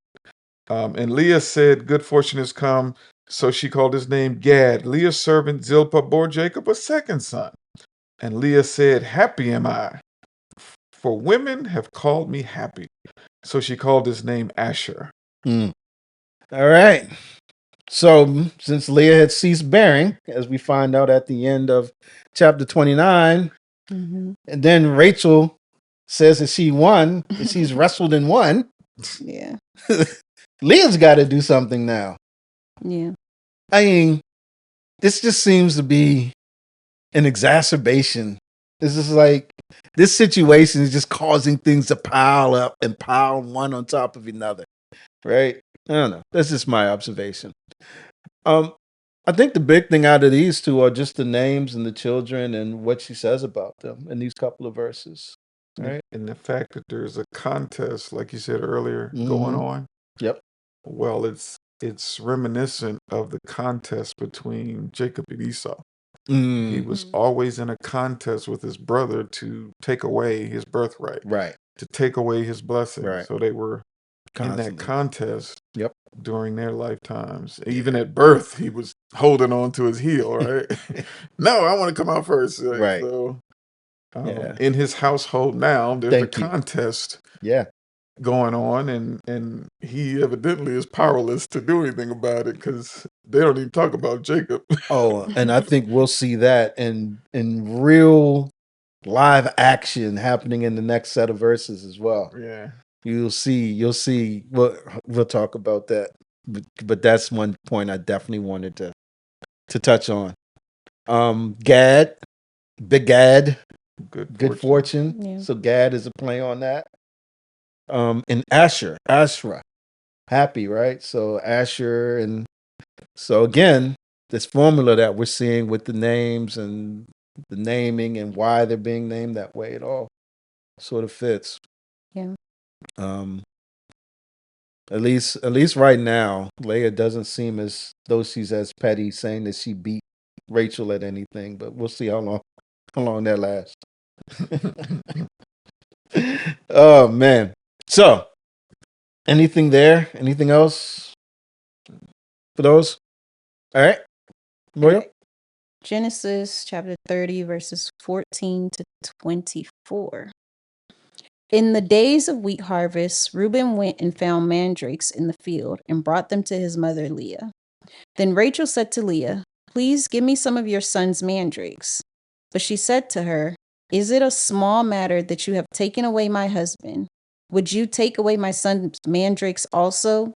Speaker 1: And Leah said, "Good fortune has come." So she called his name Gad. Leah's servant Zilpah bore Jacob a second son. And Leah said, "Happy am I, for women have called me happy." So she called his name Asher.
Speaker 2: All right. So since Leah had ceased bearing, as we find out at the end of chapter 29, and then Rachel says that she won, that she's wrestled and won.
Speaker 3: Yeah.
Speaker 2: Leah's got to do something now.
Speaker 3: Yeah.
Speaker 2: I mean, this just seems to be an exacerbation. This is like, this situation is just causing things to pile up and pile one on top of another, right? I don't know. That's just my observation. I think the big thing out of these two are just the names and the children and what she says about them in these couple of verses, right?
Speaker 1: And the fact that there's a contest, like you said earlier, going on.
Speaker 2: Yep.
Speaker 1: Well, it's reminiscent of the contest between Jacob and Esau. He was always in a contest with his brother to take away his birthright,
Speaker 2: right?
Speaker 1: To take away his blessing.
Speaker 2: Right.
Speaker 1: So they were
Speaker 2: Constantly
Speaker 1: in that contest.
Speaker 2: Yep.
Speaker 1: During their lifetimes. Even at birth, he was holding on to his heel, right? No, I want to come out first.
Speaker 2: Right.
Speaker 1: So, in his household now, there's a contest going on, and he evidently is powerless to do anything about it because they don't even talk about Jacob.
Speaker 2: And I think we'll see that in real live action happening in the next set of verses as well.
Speaker 1: Yeah.
Speaker 2: You'll see. We'll talk about that, but that's one point I definitely wanted to touch on. Gad, Big Gad, good fortune.
Speaker 3: Yeah.
Speaker 2: So Gad is a play on that. And Ashra, happy, right? So Asher, and so again, this formula that we're seeing with the names and the naming and why they're being named that way, it all sort of fits.
Speaker 3: Yeah.
Speaker 2: At least right now, Leah doesn't seem as though she's as petty, saying that she beat Rachel at anything. But we'll see how long that lasts. Oh man! So, anything there? Anything else for those? All right, Mario.
Speaker 3: Genesis chapter 30, verses 14 to 24. In the days of wheat harvest, Reuben went and found mandrakes in the field and brought them to his mother Leah. Then Rachel said to Leah, Please give me some of your son's mandrakes. But she said to her, Is it a small matter that you have taken away my husband? Would you take away my son's mandrakes also?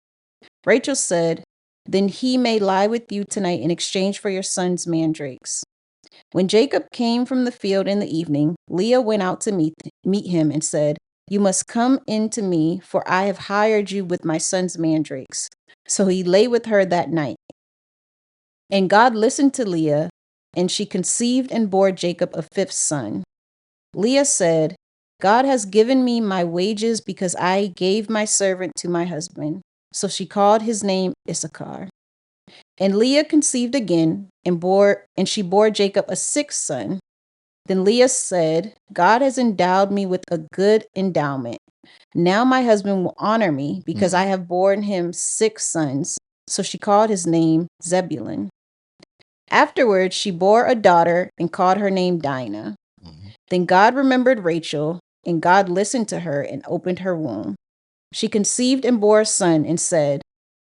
Speaker 3: Rachel said, Then he may lie with you tonight in exchange for your son's mandrakes. When Jacob came from the field in the evening, Leah went out to meet him and said, You must come in to me, for I have hired you with my son's mandrakes. So he lay with her that night. And God listened to Leah, and she conceived and bore Jacob a fifth son. Leah said, God has given me my wages because I gave my servant to my husband. So she called his name Issachar. And Leah conceived again and she bore Jacob a sixth son. Then Leah said, God has endowed me with a good endowment. Now my husband will honor me because I have borne him 6 sons. So she called his name Zebulun. Afterwards, she bore a daughter and called her name Dinah. Then God remembered Rachel, and God listened to her and opened her womb. She conceived and bore a son and said,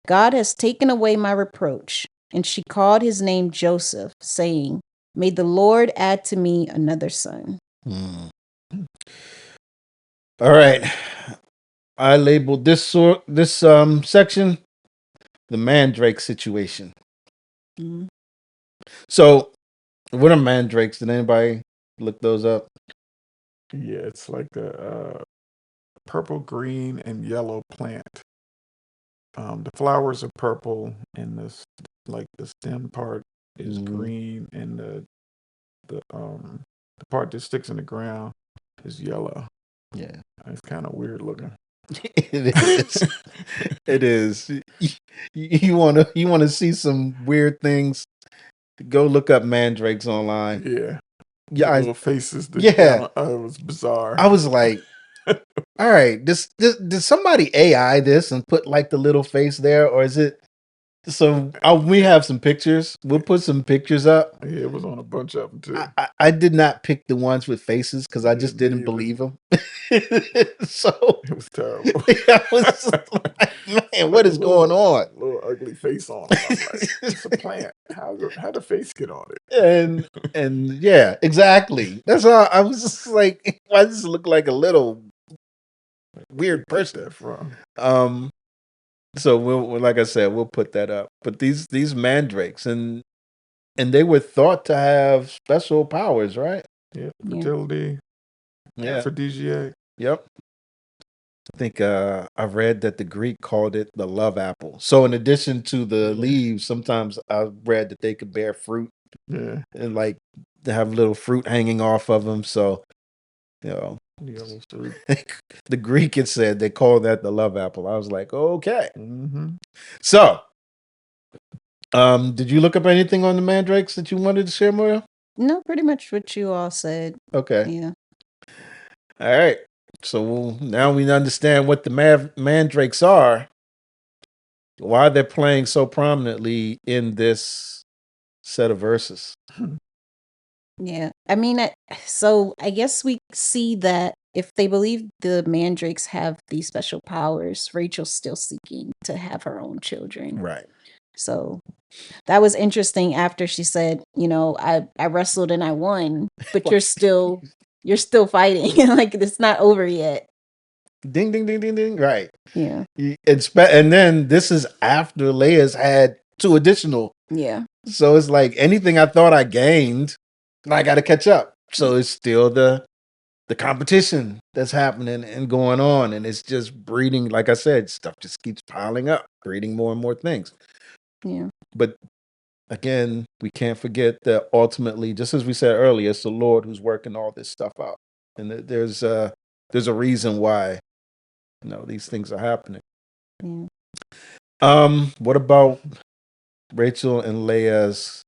Speaker 3: God has taken away my reproach. And she called his name Joseph, saying, May the Lord add to me another son.
Speaker 2: All right. I labeled this section the mandrake situation. So, what are mandrakes? Did anybody look those up?
Speaker 1: Yeah, it's like a purple, green, and yellow plant. The flowers are purple, and the stem part is green, and the part that sticks in the ground is yellow.
Speaker 2: Yeah,
Speaker 1: it's kind of weird looking.
Speaker 2: It is. It is. You wanna see some weird things? Go look up mandrakes online.
Speaker 1: Yeah,
Speaker 2: Yeah,
Speaker 1: little faces.
Speaker 2: yeah.
Speaker 1: It was bizarre.
Speaker 2: I was like, all right, did somebody AI this and put like the little face there, or is it? So we have some pictures. We'll put some pictures up.
Speaker 1: Yeah, it was on a bunch of them too.
Speaker 2: I did not pick the ones with faces because I just didn't believe them. So
Speaker 1: it was terrible.
Speaker 2: I was just like, man, what is going on?
Speaker 1: Little ugly face on it. I'm like, it's a plant. How the face get on it?
Speaker 2: And yeah, exactly. That's how I was just like, why does this look like a little weird person?
Speaker 1: That from?
Speaker 2: So we'll like I said, we'll put that up. But these mandrakes and they were thought to have special powers, right?
Speaker 1: Yeah, fertility, aphrodisiac.
Speaker 2: Yep. I think I read that the Greek called it the love apple. So in addition to the leaves, sometimes I read that they could bear fruit.
Speaker 1: Yeah.
Speaker 2: And like they have little fruit hanging off of them. So, yellow
Speaker 1: fruit.
Speaker 2: The Greek had said they called that the love apple. I was like, okay.
Speaker 1: Mm-hmm.
Speaker 2: So, did you look up anything on the mandrakes that you wanted to share, Maria?
Speaker 3: No, pretty much what you all said.
Speaker 2: Okay.
Speaker 3: Yeah.
Speaker 2: All right. So now we understand what the mandrakes are, why they're playing so prominently in this set of verses.
Speaker 3: Yeah. I mean, so I guess we see that if they believe the mandrakes have these special powers, Rachel's still seeking to have her own children.
Speaker 2: Right.
Speaker 3: So that was interesting after she said, I wrestled and I won, but you're still fighting. Like it's not over yet.
Speaker 2: Ding, ding, ding, ding, ding. Right.
Speaker 3: Yeah.
Speaker 2: And then this is after Leah's had 2 additional.
Speaker 3: Yeah.
Speaker 2: So it's like anything I thought I gained, I got to catch up. So it's still the competition that's happening and going on. And it's just breeding, like I said, stuff just keeps piling up, breeding more and more things.
Speaker 3: Yeah.
Speaker 2: But again, we can't forget that ultimately, just as we said earlier, it's the Lord who's working all this stuff out. And there's a reason why, these things are happening.
Speaker 3: Yeah.
Speaker 2: What about Rachel and Leah's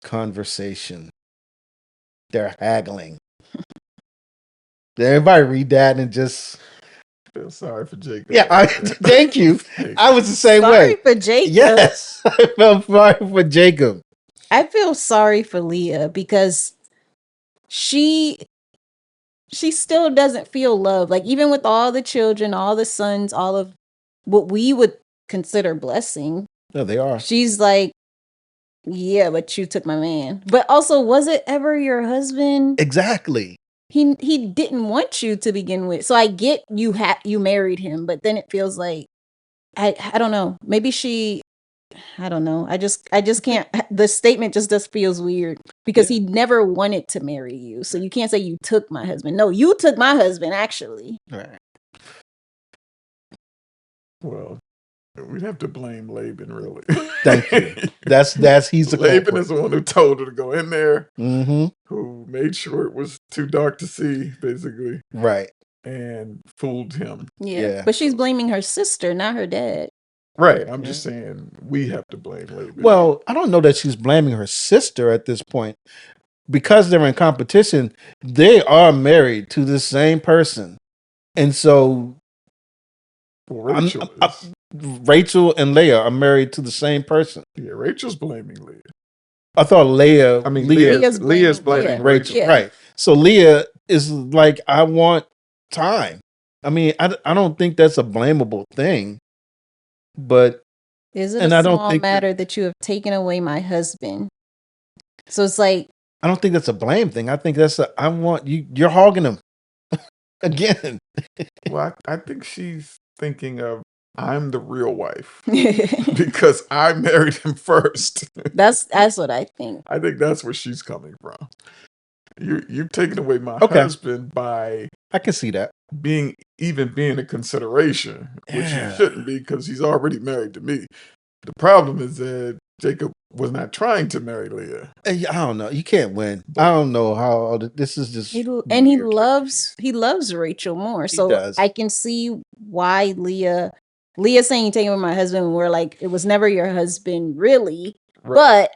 Speaker 2: conversation? They're haggling. Did everybody read that and just
Speaker 1: feel sorry for Jacob?
Speaker 2: Yeah, thank you. I was the same way.
Speaker 3: Sorry for Jacob.
Speaker 2: Yes, I felt sorry for Jacob.
Speaker 3: I feel sorry for Leah because she still doesn't feel love. Like even with all the children, all the sons, all of what we would consider blessing.
Speaker 2: No, they are.
Speaker 3: She's like, yeah, but you took my man. But also, was it ever your husband?
Speaker 2: Exactly.
Speaker 3: He didn't want you to begin with. So I get you married him, but then it feels like I don't know. Maybe she I don't know. I just can't. The statement just feels weird because he never wanted to marry you. So you can't say you took my husband. No, you took my husband. Actually,
Speaker 2: Right.
Speaker 1: Well, we'd have to blame Laban, really.
Speaker 2: Thank you. That's he's the
Speaker 1: Laban
Speaker 2: culprit.
Speaker 1: is the one who told her to go in there,
Speaker 2: Mm-hmm.
Speaker 1: who made sure it was too dark to see, basically,
Speaker 2: Right.
Speaker 1: and fooled him.
Speaker 2: Yeah.
Speaker 3: But she's blaming her sister, not her dad.
Speaker 1: Right. I'm just saying we have to blame Laban.
Speaker 2: Well, I don't know that she's blaming her sister at this point. Because they're in competition, they are married to the same person. And so
Speaker 1: Well, Rachel is.
Speaker 2: Rachel and Leah are married to the same person.
Speaker 1: Yeah, Rachel's blaming Leah.
Speaker 2: I thought Leah.
Speaker 1: I mean,
Speaker 2: Leah's
Speaker 1: Leah's blaming Rachel.
Speaker 3: Yeah.
Speaker 2: Right. So Leah is like, I want time. I mean, I don't think that's a blamable thing. But
Speaker 3: Is it
Speaker 2: and
Speaker 3: a
Speaker 2: I don't
Speaker 3: small
Speaker 2: think
Speaker 3: matter that you have taken away my husband? So it's like
Speaker 2: I don't think that's a blame thing. I think that's I want you. You're hogging him again.
Speaker 1: Well, I think she's thinking of I'm the real wife because I married him first.
Speaker 3: that's what I think.
Speaker 1: I think that's where she's coming from. You've taken away my
Speaker 2: Okay.
Speaker 1: husband by
Speaker 2: I can see that.
Speaker 1: being a consideration, which he
Speaker 2: Yeah.
Speaker 1: shouldn't be because he's already married to me. The problem is that Jacob was not trying to marry Leah.
Speaker 2: I don't know. You can't win. I don't know how this is just.
Speaker 3: He
Speaker 2: weird.
Speaker 3: loves Rachel more.
Speaker 2: He
Speaker 3: So
Speaker 2: does.
Speaker 3: I can see why Leah saying you taking away my husband when we're like, it was never your husband, really.
Speaker 1: Right.
Speaker 3: But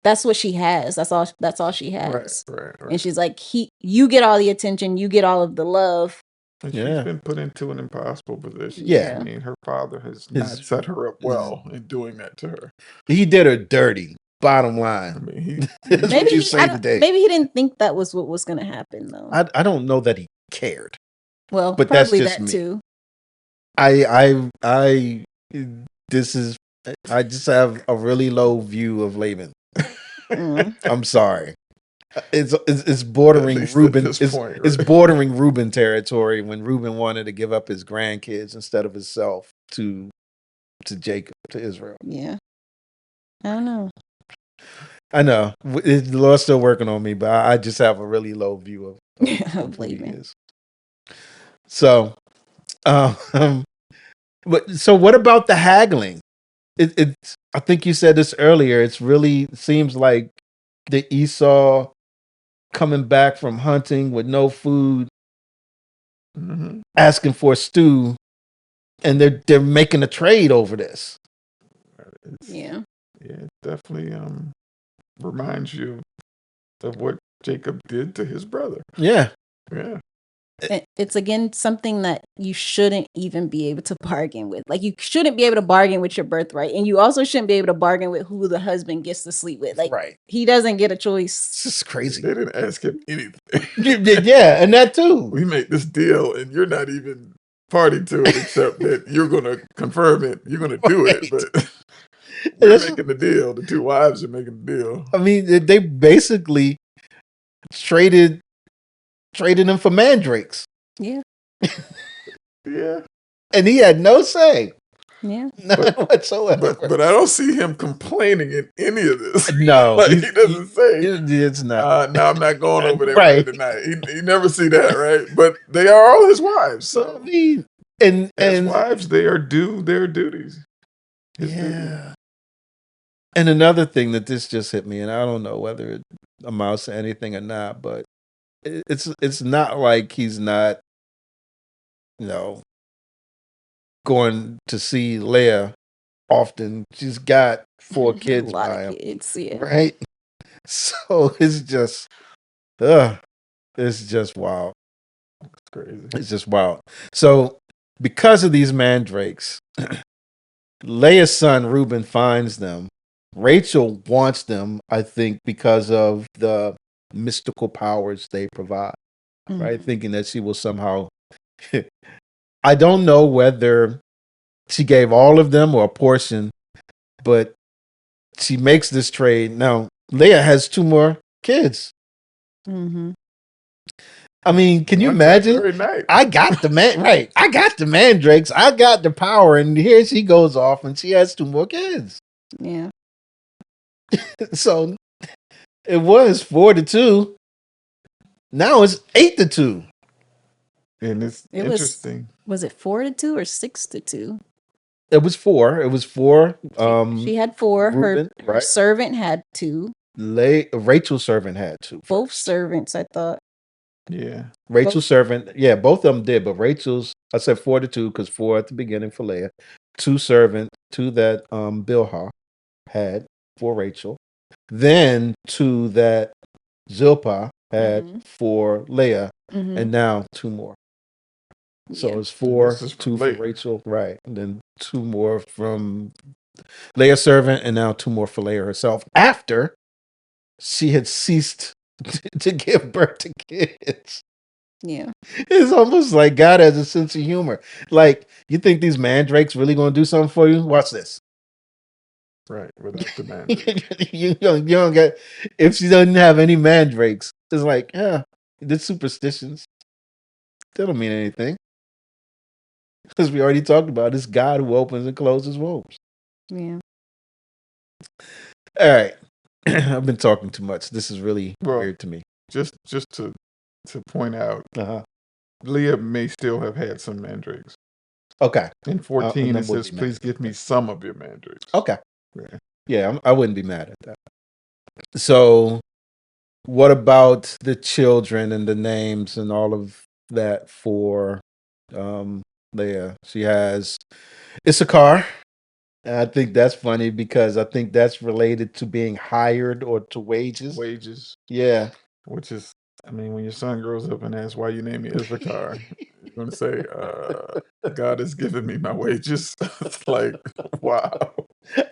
Speaker 3: that's what she has. That's all she has.
Speaker 1: Right.
Speaker 3: And she's like, you get all the attention, you get all of the love.
Speaker 1: And she's been put into an impossible position.
Speaker 2: Yeah.
Speaker 1: I mean, her father has not set her up well in doing that to her.
Speaker 2: He did her dirty. Bottom
Speaker 1: I
Speaker 2: line.
Speaker 1: mean,
Speaker 2: That's what you say today.
Speaker 3: Maybe he didn't think that was what was going to happen, though.
Speaker 2: I don't know that he cared.
Speaker 3: Well,
Speaker 2: but that's
Speaker 3: probably
Speaker 2: just
Speaker 3: that
Speaker 2: me.
Speaker 3: too.
Speaker 2: I just have a really low view of Laban. I'm sorry. It's bordering Reuben. It's bordering Reuben territory when Reuben wanted to give up his grandkids instead of himself to Jacob, to Israel.
Speaker 3: Yeah. I don't know.
Speaker 2: I know. The Lord's still working on me, but I just have a really low view of who he is. So, but so what about the haggling? It's I think you said this earlier. It's really seems like the Esau coming back from hunting with no food, asking for a stew, and they're making a trade over this.
Speaker 3: Yeah,
Speaker 1: it definitely reminds you of what Jacob did to his brother.
Speaker 2: Yeah.
Speaker 3: It's again something that you shouldn't even be able to bargain with. Like, you shouldn't be able to bargain with your birthright, and you also shouldn't be able to bargain with who the husband gets to sleep with. Like, he doesn't get a choice.
Speaker 2: This is crazy.
Speaker 1: They didn't ask him anything.
Speaker 2: Yeah, and that too.
Speaker 1: We make this deal, and you're not even party to it, except that you're going to confirm it. You're going to do it, but we're making the deal. The two wives are making the deal.
Speaker 2: I mean, they basically traded him for mandrakes.
Speaker 3: Yeah.
Speaker 1: Yeah.
Speaker 2: And he had no say.
Speaker 3: Yeah.
Speaker 2: None whatsoever.
Speaker 1: But I don't see him complaining in any of this.
Speaker 2: No.
Speaker 1: Like, he doesn't say,
Speaker 2: it's not.
Speaker 1: no, I'm not going over there tonight. He never see that, right? But they are all his wives. So,
Speaker 2: I mean, and
Speaker 1: wives, they are due their duties.
Speaker 2: Yeah. And another thing that this just hit me, and I don't know whether it amounts to anything or not, but it's not like he's not, going to see Leah often. She's got 4 kids by him.
Speaker 3: Kids, yeah.
Speaker 2: Right? So it's just wild.
Speaker 1: It's crazy.
Speaker 2: It's just wild. So because of these mandrakes, Leah's son Reuben finds them. Rachel wants them, I think, because of the mystical powers they provide, right? Thinking that she will somehow. I don't know whether she gave all of them or a portion, but she makes this trade. Now, Leah has 2 more kids.
Speaker 3: Mm-hmm.
Speaker 2: I mean, can you
Speaker 1: One that
Speaker 2: imagine?
Speaker 1: very night.
Speaker 2: I got the man, right? I got the mandrakes. I got the power, and here she goes off, and she has 2 more kids.
Speaker 3: Yeah.
Speaker 2: So it was 4-2. Now it's 8-2.
Speaker 1: And it's
Speaker 3: It
Speaker 1: interesting.
Speaker 3: Was it 4-2 or 6-2?
Speaker 2: It was 4. It was 4.
Speaker 3: She had 4.
Speaker 2: Reuben,
Speaker 3: Her
Speaker 2: right?
Speaker 3: servant had 2.
Speaker 2: Rachel's servant had 2.
Speaker 3: Both
Speaker 2: first.
Speaker 3: servants, I thought.
Speaker 1: Yeah.
Speaker 2: Rachel's servant, yeah, both of them did, but Rachel's, I said 4-2 because 4 at the beginning for Leah. 2 servant, 2 that Bilhah had for Rachel. Then 2 that Zilpah had for Leah, and now 2 more. So
Speaker 3: Yeah.
Speaker 2: it's 4, 2 for Rachel, right? And then 2 more from Leah's servant, and now 2 more for Leah herself after she had ceased to give birth to kids.
Speaker 3: Yeah.
Speaker 2: It's almost like God has a sense of humor. Like, you think these mandrakes really going to do something for you? Watch this.
Speaker 1: Right. Without the mandrake.
Speaker 2: you don't get, if she doesn't have any mandrakes, it's like, yeah, the superstitions, they don't mean anything. Because we already talked about, it's God who opens and closes wombs.
Speaker 3: Yeah.
Speaker 2: All right. I've been talking too much. This is really weird to me.
Speaker 1: Just to point out,
Speaker 2: Uh-huh.
Speaker 1: Leah may still have had some mandrakes.
Speaker 2: Okay.
Speaker 1: In 14, it says, please give me some of your mandrakes.
Speaker 2: Okay.
Speaker 1: Yeah.
Speaker 2: Yeah, I wouldn't be mad at that. So, what about the children and the names and all of that for Leah? She has Issachar. And I think that's funny because I think that's related to being hired or to wages.
Speaker 1: Wages.
Speaker 2: Yeah.
Speaker 1: Which is, I mean, when your son grows up and asks why you name me Issachar, you're going to say, God has given me my wages. It's like, wow.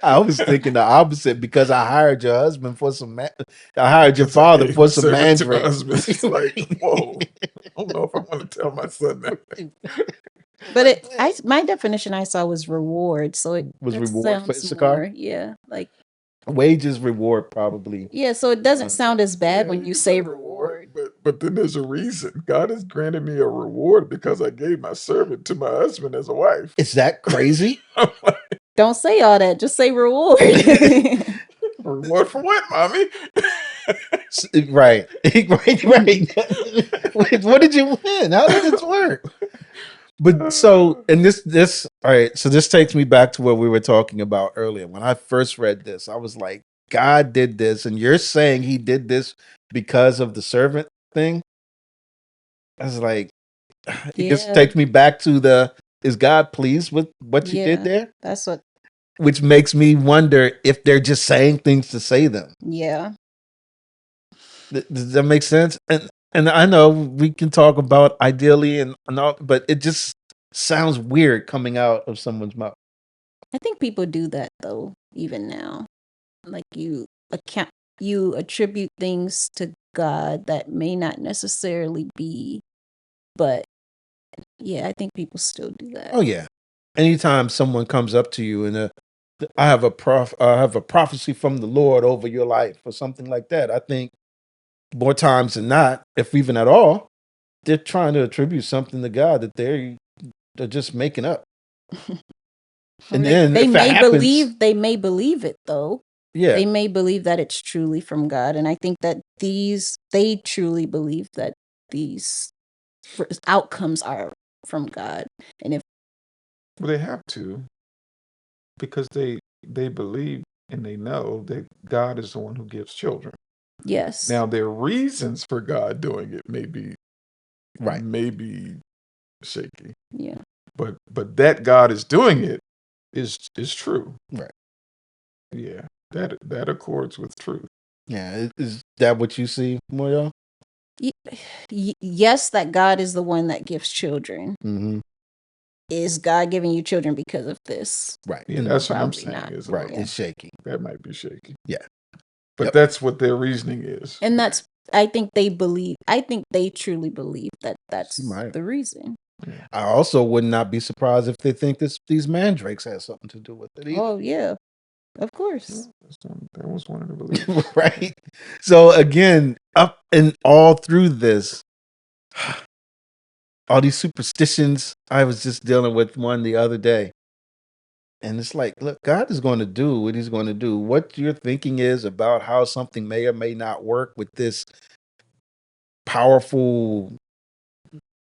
Speaker 2: I was thinking the opposite because I hired your husband for some. I hired your father for some mandrakes.
Speaker 1: It's like, whoa! I don't know if I want to tell my son that.
Speaker 3: But my definition I saw was reward, so it
Speaker 2: was reward for Issachar.
Speaker 3: Yeah, like
Speaker 2: wages, reward, probably.
Speaker 3: Yeah, so it doesn't sound as bad when you say reward.
Speaker 1: But then there's a reason. God has granted me a reward because I gave my servant to my husband as a wife.
Speaker 2: Is that crazy?
Speaker 3: Don't say all that. Just say reward.
Speaker 1: Reward for what, mommy?
Speaker 2: Right. Right. What did you win? How did this work? But so, and this, all right. So this takes me back to what we were talking about earlier. When I first read this, I was like, God did this, and you're saying He did this because of the servant thing. I was like, it just takes me back to is God pleased with what you did there?
Speaker 3: That's what.
Speaker 2: Which makes me wonder if they're just saying things to say them.
Speaker 3: Yeah.
Speaker 2: Does that make sense? And I know we can talk about ideally and all, but it just sounds weird coming out of someone's mouth.
Speaker 3: I think people do that though, even now. Like you attribute things to God that may not necessarily be, but yeah, I think people still do that.
Speaker 2: Oh yeah. Anytime someone comes up to you and I have a prophecy from the Lord over your life or something like that, I think more times than not, if even at all, they're trying to attribute something to God that they're just making up. And then
Speaker 3: they may believe it though.
Speaker 2: Yeah.
Speaker 3: They may believe that it's truly from God. And I think that they truly believe that these outcomes are from God. And if
Speaker 1: they have to, because they believe and they know that God is the one who gives children.
Speaker 3: Yes.
Speaker 1: Now their reasons for God doing it may be shaky.
Speaker 3: Yeah.
Speaker 1: But that God is doing it is true.
Speaker 2: Right.
Speaker 1: Yeah. That accords with truth.
Speaker 2: Yeah. Is that what you see, Moyo?
Speaker 3: Yes, that God is the one that gives children.
Speaker 2: Mm-hmm.
Speaker 3: Is God giving you children because of this?
Speaker 2: Right.
Speaker 1: Yeah, that's what I'm saying.
Speaker 2: Right. It's shaky.
Speaker 1: That might be shaky.
Speaker 2: Yeah.
Speaker 1: But that's what their reasoning is.
Speaker 3: And I think they truly believe that that's the reason.
Speaker 2: Yeah. I also would not be surprised if they think these mandrakes has something to do with it either.
Speaker 3: Oh, yeah. Of course.
Speaker 1: That was one of the beliefs.
Speaker 2: Right. So again, up and all through this, all these superstitions. I was just dealing with one the other day. And it's like, look, God is going to do what he's going to do. What your thinking is about how something may or may not work with this powerful,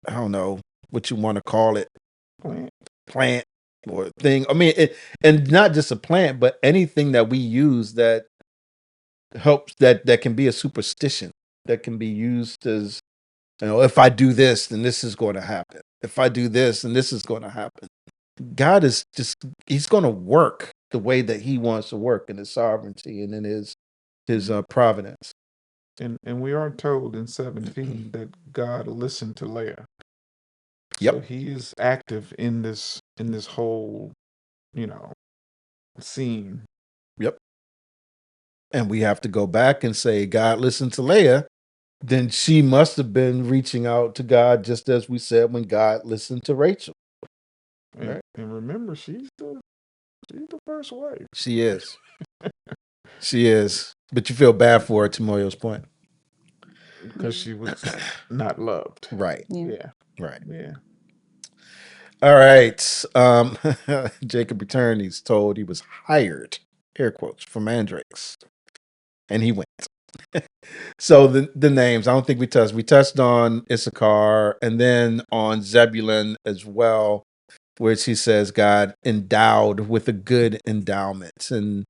Speaker 2: I don't know what you want to call it, plant or thing. I mean, and not just a plant, but anything that we use that helps, that can be a superstition, that can be used as, if I do this, then this is going to happen. If I do this, then this is going to happen. God is just, he's going to work the way that he wants to work in his sovereignty and in his providence.
Speaker 1: And we are told in 17 that God listened to Leah.
Speaker 2: Yep.
Speaker 1: So he is active in this whole, scene.
Speaker 2: Yep. And we have to go back and say, God listened to Leah. Then she must have been reaching out to God, just as we said when God listened to Rachel.
Speaker 1: And remember, she's the first wife.
Speaker 2: She is. She is. But you feel bad for her, to Moyo's point.
Speaker 1: Because she was not loved.
Speaker 2: Right.
Speaker 1: Yeah.
Speaker 2: Right.
Speaker 1: Yeah.
Speaker 2: All right. Jacob returned. He's told he was hired, air quotes, from Mandrakes. And he went. So the names, I don't think we touched. We touched on Issachar and then on Zebulun as well, which he says God endowed with a good endowment. And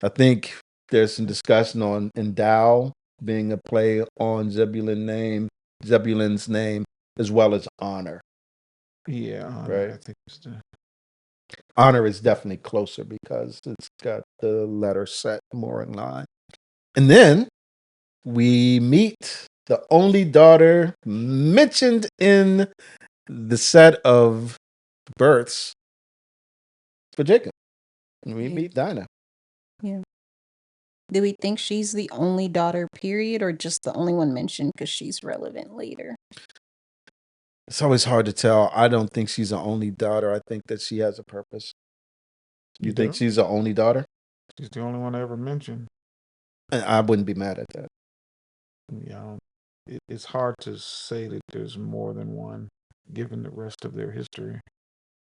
Speaker 2: I think there's some discussion on endow being a play on Zebulun's name, as well as honor.
Speaker 1: Yeah, honor,
Speaker 2: right.
Speaker 1: I think it's the
Speaker 2: Honor is definitely closer because it's got the letter set more in line. And then we meet the only daughter mentioned in the set of births for Jacob. We meet Dinah.
Speaker 3: Yeah. Do we think she's the only daughter, period, or just the only one mentioned because she's relevant later?
Speaker 2: It's always hard to tell. I don't think she's the only daughter. I think that she has a purpose. You think she's the only daughter?
Speaker 1: She's the only one I ever mentioned.
Speaker 2: I wouldn't be mad at that.
Speaker 1: Yeah, it's hard to say that there's more than one, given the rest of their history.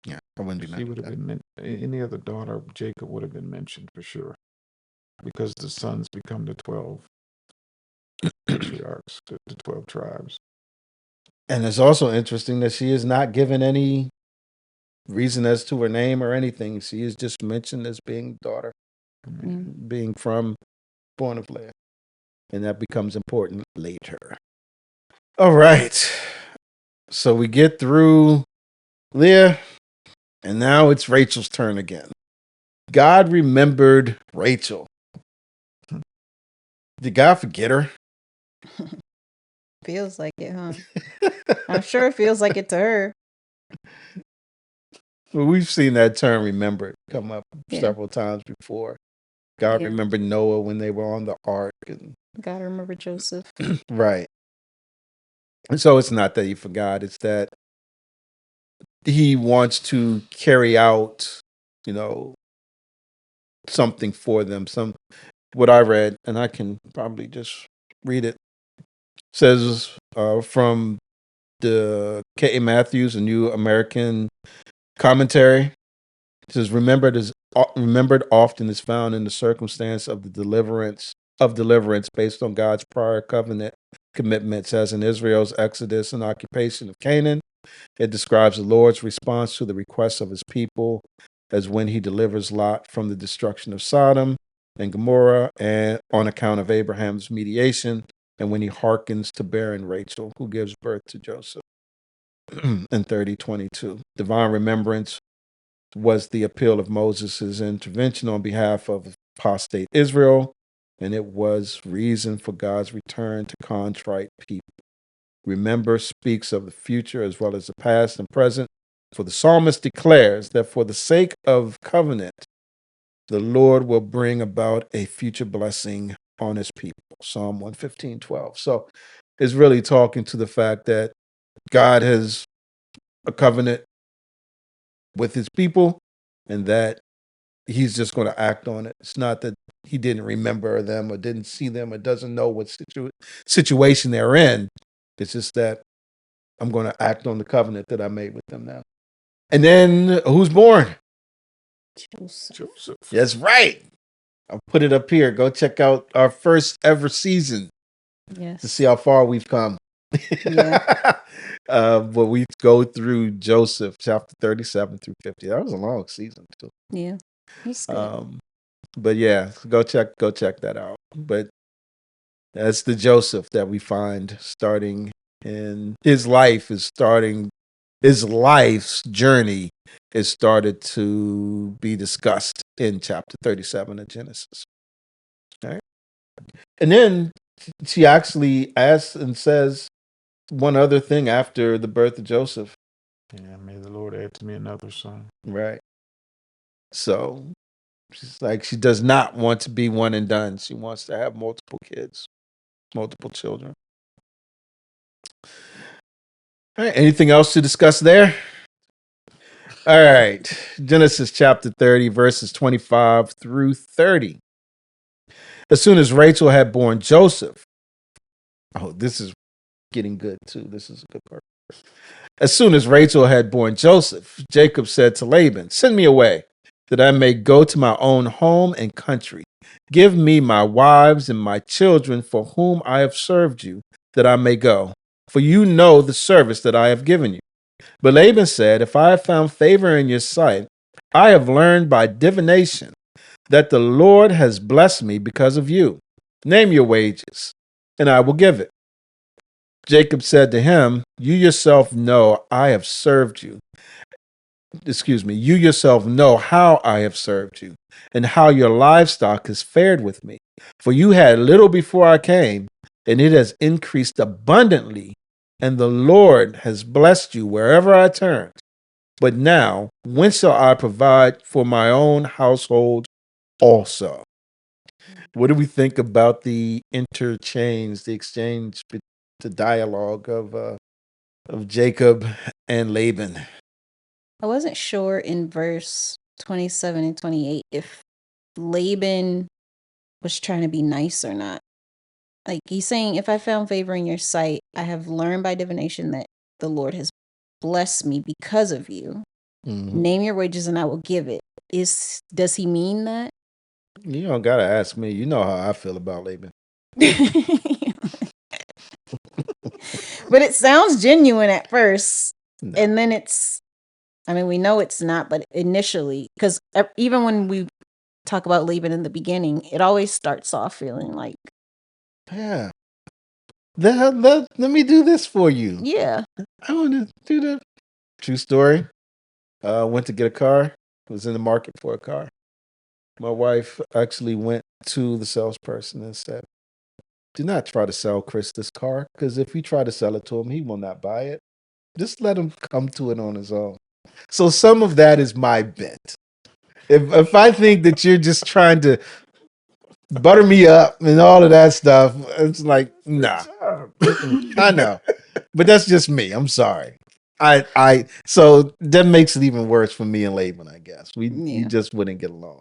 Speaker 2: Yeah, I wouldn't be mad.
Speaker 1: She would have been any other daughter of Jacob would have been mentioned for sure, because the sons become the 12 patriarchs, the 12 tribes.
Speaker 2: And it's also interesting that she is not given any reason as to her name or anything. She is just mentioned as being daughter, being from born of Leah. And that becomes important later. All right. So we get through Leah, and now it's Rachel's turn again. God remembered Rachel. Did God forget her?
Speaker 3: Feels like it, huh? I'm sure it feels like it to her.
Speaker 2: Well, we've seen that term remembered come up several times before. God remembered Noah when they were on the ark. And
Speaker 3: God remembered Joseph.
Speaker 2: right. And so it's not that he forgot, it's that he wants to carry out, something for them. What I read, and I can probably just read it, says from the K.A. Matthews, a New American Commentary. It says, remembered often is found in the circumstance of the deliverance based on God's prior covenant commitments, as in Israel's exodus and occupation of Canaan. It describes the Lord's response to the requests of his people, as when he delivers Lot from the destruction of Sodom and Gomorrah, and on account of Abraham's mediation, and when he hearkens to barren Rachel, who gives birth to Joseph. In 30:22, divine remembrance was the appeal of Moses' intervention on behalf of apostate Israel, and it was reason for God's return to contrite people. Remember speaks of the future as well as the past and present, for the psalmist declares that for the sake of covenant, the Lord will bring about a future blessing on his people. Psalm 115:12. So it's really talking to the fact that God has a covenant with his people, and that he's just going to act on it. It's not that he didn't remember them or didn't see them or doesn't know what situation they're in. It's just that I'm going to act on the covenant that I made with them now. And then who's born?
Speaker 1: Joseph.
Speaker 2: That's right. I'll put it up here. Go check out our first ever season to see how far we've come.
Speaker 3: Yeah.
Speaker 2: But we go through Joseph, chapter 37 through 50. That was a long season too.
Speaker 3: Yeah. That's good.
Speaker 2: But yeah, go check that out. But that's the Joseph that we find starting in his life's journey is started to be discussed in chapter 37 of Genesis. All right. And then she actually asks and says one other thing after the birth of Joseph.
Speaker 1: Yeah, may the Lord add to me another son.
Speaker 2: Right. So she's like, she does not want to be one and done. She wants to have multiple kids, multiple children. All right. Anything else to discuss there? All right. Genesis chapter 30, verses 25 through 30. As soon as Rachel had born Joseph, this is getting good too. This is a good part. As soon as Rachel had born Joseph, Jacob said to Laban, "Send me away, that I may go to my own home and country. Give me my wives and my children for whom I have served you, that I may go. For you know the service that I have given you." But Laban said, "If I have found favor in your sight, I have learned by divination that the Lord has blessed me because of you. Name your wages, and I will give it." Jacob said to him, You yourself know how I have served you, and how your livestock has fared with me. For you had little before I came, and it has increased abundantly, and the Lord has blessed you wherever I turned. But now, when shall I provide for my own household also? What do we think about the exchange, the dialogue of Jacob and Laban?
Speaker 3: I wasn't sure in verse 27 and 28 if Laban was trying to be nice or not. Like he's saying, if I found favor in your sight, I have learned by divination that the Lord has blessed me because of you.
Speaker 2: Mm-hmm.
Speaker 3: Name your wages and I will give it. Does he mean that?
Speaker 2: You don't gotta ask me. You know how I feel about Laban.
Speaker 3: But it sounds genuine at first.
Speaker 2: No.
Speaker 3: And then we know it's not, but initially, because even when we talk about Laban in the beginning, it always starts off feeling like,
Speaker 2: yeah, let me do this for you.
Speaker 3: Yeah.
Speaker 2: I want to do that. True story. Went to get a car. Was in the market for a car. My wife actually went to the salesperson and said, "Do not try to sell Chris this car, because if you try to sell it to him, he will not buy it. Just let him come to it on his own." So some of that is my bent. If I think that you're just trying to butter me up and all of that stuff, it's like, nah. I know. But that's just me. I'm sorry. So that makes it even worse for me and Laban, I guess. We just wouldn't get along.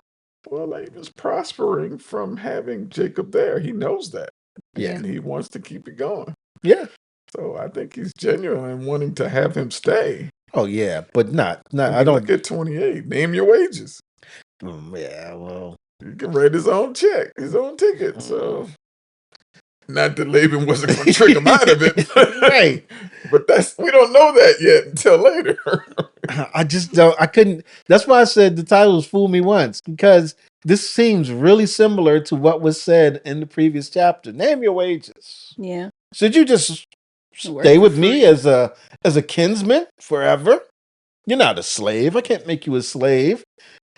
Speaker 1: Well, Laban's prospering from having Jacob there. He knows that.
Speaker 2: Yeah.
Speaker 1: And he wants to keep it going.
Speaker 2: Yeah.
Speaker 1: So I think he's genuine in wanting to have him stay.
Speaker 2: Oh, yeah. But not I don't
Speaker 1: look at 28. Name your wages.
Speaker 2: Yeah, well.
Speaker 1: You can write his own check, his own ticket. So not that Laban wasn't going to trick him out of it.
Speaker 2: Right.
Speaker 1: But we don't know that yet until later.
Speaker 2: I couldn't. That's why I said the title was Fool Me Once, because this seems really similar to what was said in the previous chapter. Name your wages.
Speaker 3: Yeah.
Speaker 2: Should you just stay with me as a kinsman forever? You're not a slave. I can't make you a slave.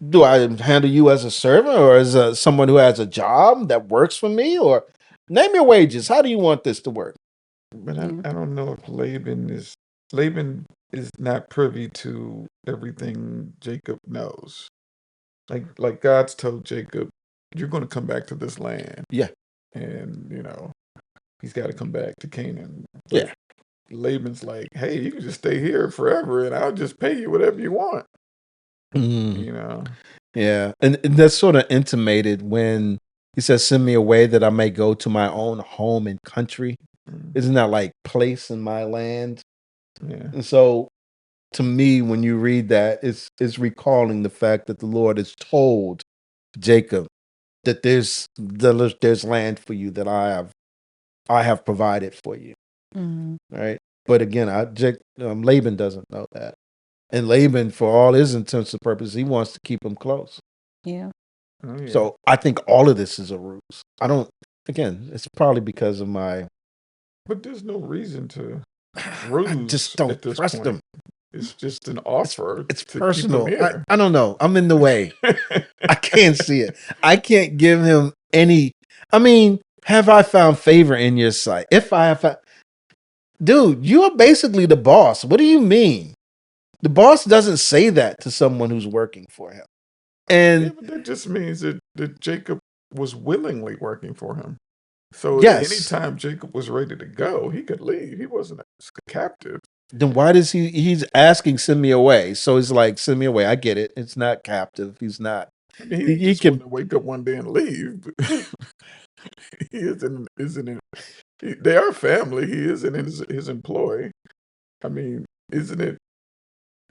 Speaker 2: Do I handle you as a servant or as someone who has a job that works for me? Or name your wages. How do you want this to work?
Speaker 1: But I don't know if Laban is not privy to everything Jacob knows. Like God's told Jacob, you're going to come back to this land.
Speaker 2: Yeah.
Speaker 1: And, he's got to come back to Canaan. But
Speaker 2: yeah.
Speaker 1: Laban's like, hey, you can just stay here forever and I'll just pay you whatever you want.
Speaker 2: Mm. Yeah. And that's sort of intimated when he says, send me away that I may go to my own home and country. Isn't that like place in my land?
Speaker 1: Yeah.
Speaker 2: And so to me, when you read that, it's recalling the fact that the Lord has told Jacob that there's land for you that I have provided for you.
Speaker 3: Mhm.
Speaker 2: Right. But again, Laban doesn't know that. And Laban, for all his intents and purposes, he wants to keep him close.
Speaker 3: Yeah.
Speaker 1: Oh, yeah.
Speaker 2: So I think all of this is a ruse. Again, it's probably because of my.
Speaker 1: But there's no reason to
Speaker 2: I
Speaker 1: ruse
Speaker 2: just don't
Speaker 1: at this
Speaker 2: trust
Speaker 1: point.
Speaker 2: them.
Speaker 1: It's just an offer
Speaker 2: It's
Speaker 1: to
Speaker 2: personal.
Speaker 1: keep him here.
Speaker 2: I don't know. I'm in the way. I can't see it. I can't give him any. I mean, have I found favor in your sight? If I have found. Dude, you are basically the boss. What do you mean? The boss doesn't say that to someone who's working for him. And
Speaker 1: Yeah, but that just means that Jacob was willingly working for him. So
Speaker 2: yes,
Speaker 1: anytime Jacob was ready to go, he could leave. He wasn't a captive.
Speaker 2: then why does he's asking send me away? So it's like send me away. I get it. It's not captive. He's not.
Speaker 1: I mean, he
Speaker 2: He
Speaker 1: just
Speaker 2: can.
Speaker 1: want to wake up one day and leave. He they are family. He isn't his employee. I mean,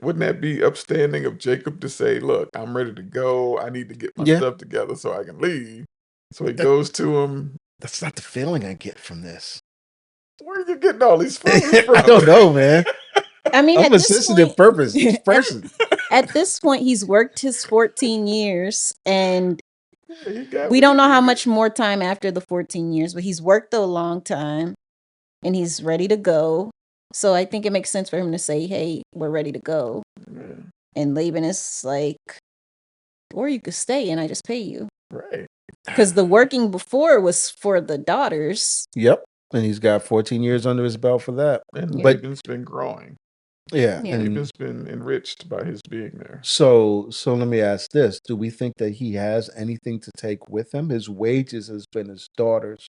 Speaker 1: wouldn't that be upstanding of Jacob to say, look, I'm ready to go. I need to get my
Speaker 2: Yeah.
Speaker 1: stuff together so I can leave. So he
Speaker 2: That-
Speaker 1: goes to him.
Speaker 2: That's not the feeling I get from this.
Speaker 1: Where are you getting all these feelings from?
Speaker 2: I don't know, man.
Speaker 3: I mean,
Speaker 2: I'm
Speaker 3: at
Speaker 2: a
Speaker 3: this
Speaker 2: sensitive
Speaker 3: point,
Speaker 2: person.
Speaker 3: at this point, he's worked his 14 years, and
Speaker 1: Yeah, he got
Speaker 3: we
Speaker 1: what
Speaker 3: don't
Speaker 1: he
Speaker 3: know how
Speaker 1: needed.
Speaker 3: much more time after the 14 years, but he's worked a long time, and he's ready to go. So I think it makes sense for him to say, "Hey, we're ready to go."
Speaker 1: Yeah,
Speaker 3: And Laban is like, "Or you could stay, and I just pay you."
Speaker 1: right.
Speaker 3: Because the working before was for the daughters.
Speaker 2: Yep. And he's got 14 years under his belt for that.
Speaker 1: And
Speaker 3: Yeah.
Speaker 2: But
Speaker 1: Laban's been growing.
Speaker 2: yeah,
Speaker 3: Yeah.
Speaker 2: and
Speaker 1: Laban's been enriched by his being there.
Speaker 2: so let me ask this. Do we think that he has anything to take with him? His wages has been his daughters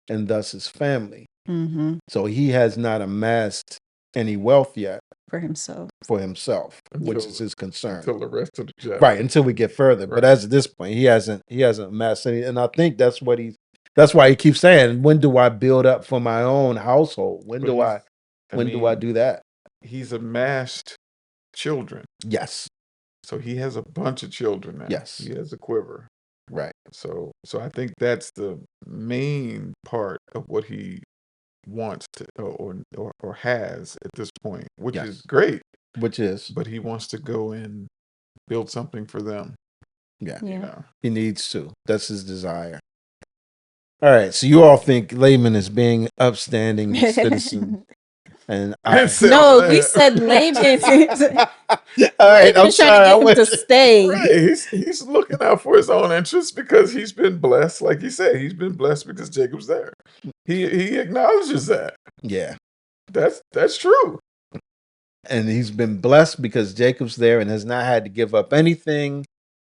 Speaker 2: and thus his family.
Speaker 3: Mm-hmm.
Speaker 2: So he has not amassed any wealth yet
Speaker 3: For himself.
Speaker 2: for himself, which
Speaker 1: Until-
Speaker 2: is his concern.
Speaker 1: Until the rest of the chapter.
Speaker 2: Right, until we get further. But
Speaker 1: Right.
Speaker 2: as of this point, he hasn't amassed any, and I think that's why he keeps saying, when do I build up for my own household? When
Speaker 1: But
Speaker 2: do I
Speaker 1: mean,
Speaker 2: do that?
Speaker 1: He's amassed children.
Speaker 2: Yes.
Speaker 1: So he has a bunch of children now.
Speaker 2: Yes.
Speaker 1: He has a quiver.
Speaker 2: Right.
Speaker 1: So I think that's the main part of what he wants to or has at this point, which
Speaker 2: Yes.
Speaker 1: is great.
Speaker 2: Which is
Speaker 1: But he wants to go and build something for them.
Speaker 2: yeah.
Speaker 1: You
Speaker 3: Yeah.
Speaker 1: know.
Speaker 2: He needs to. That's his desire. All right. So you all think Laban is being upstanding citizen, and I.
Speaker 3: No, we said Laban.
Speaker 2: All right.
Speaker 3: Laban
Speaker 2: I'm
Speaker 3: is trying
Speaker 2: sorry. I
Speaker 3: to get him
Speaker 2: went
Speaker 3: to stay.
Speaker 1: Right. He's looking out for his own interests because he's been blessed. Like he said, he's been blessed because Jacob's there. He acknowledges that.
Speaker 2: Yeah.
Speaker 1: That's true.
Speaker 2: And he's been blessed because Jacob's there and has not had to give up anything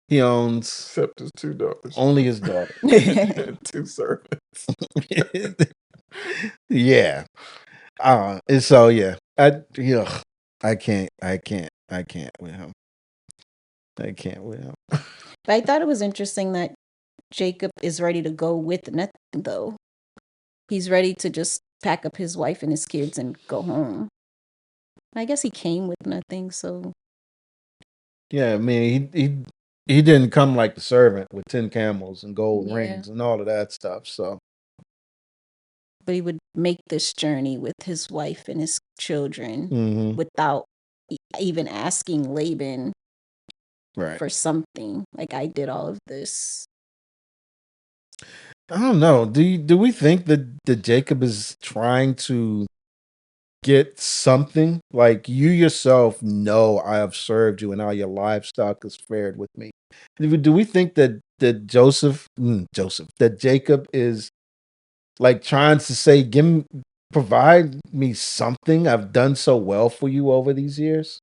Speaker 2: he owns.
Speaker 1: Except his two daughters.
Speaker 2: Only his daughter.
Speaker 1: And two servants.
Speaker 2: Yeah. And so yeah. I can't with him. I can't with him.
Speaker 3: But I thought it was interesting that Jacob is ready to go with nothing, though. He's ready to just pack up his wife and his kids and go home. I guess he came with nothing, so
Speaker 2: Yeah, I mean he didn't come like the servant with 10 camels and gold
Speaker 3: Yeah.
Speaker 2: rings and all of that stuff. So
Speaker 3: but he would make this journey with his wife and his children
Speaker 2: mhm,
Speaker 3: without even asking Laban
Speaker 2: right.
Speaker 3: for something. Like, I did all of this.
Speaker 2: I don't know. Do we think that Jacob is trying to get something? Like, you yourself know I have served you and all your livestock is fared with me. Do we think that that Jacob is like trying to say, provide me something? I've done so well for you over these years.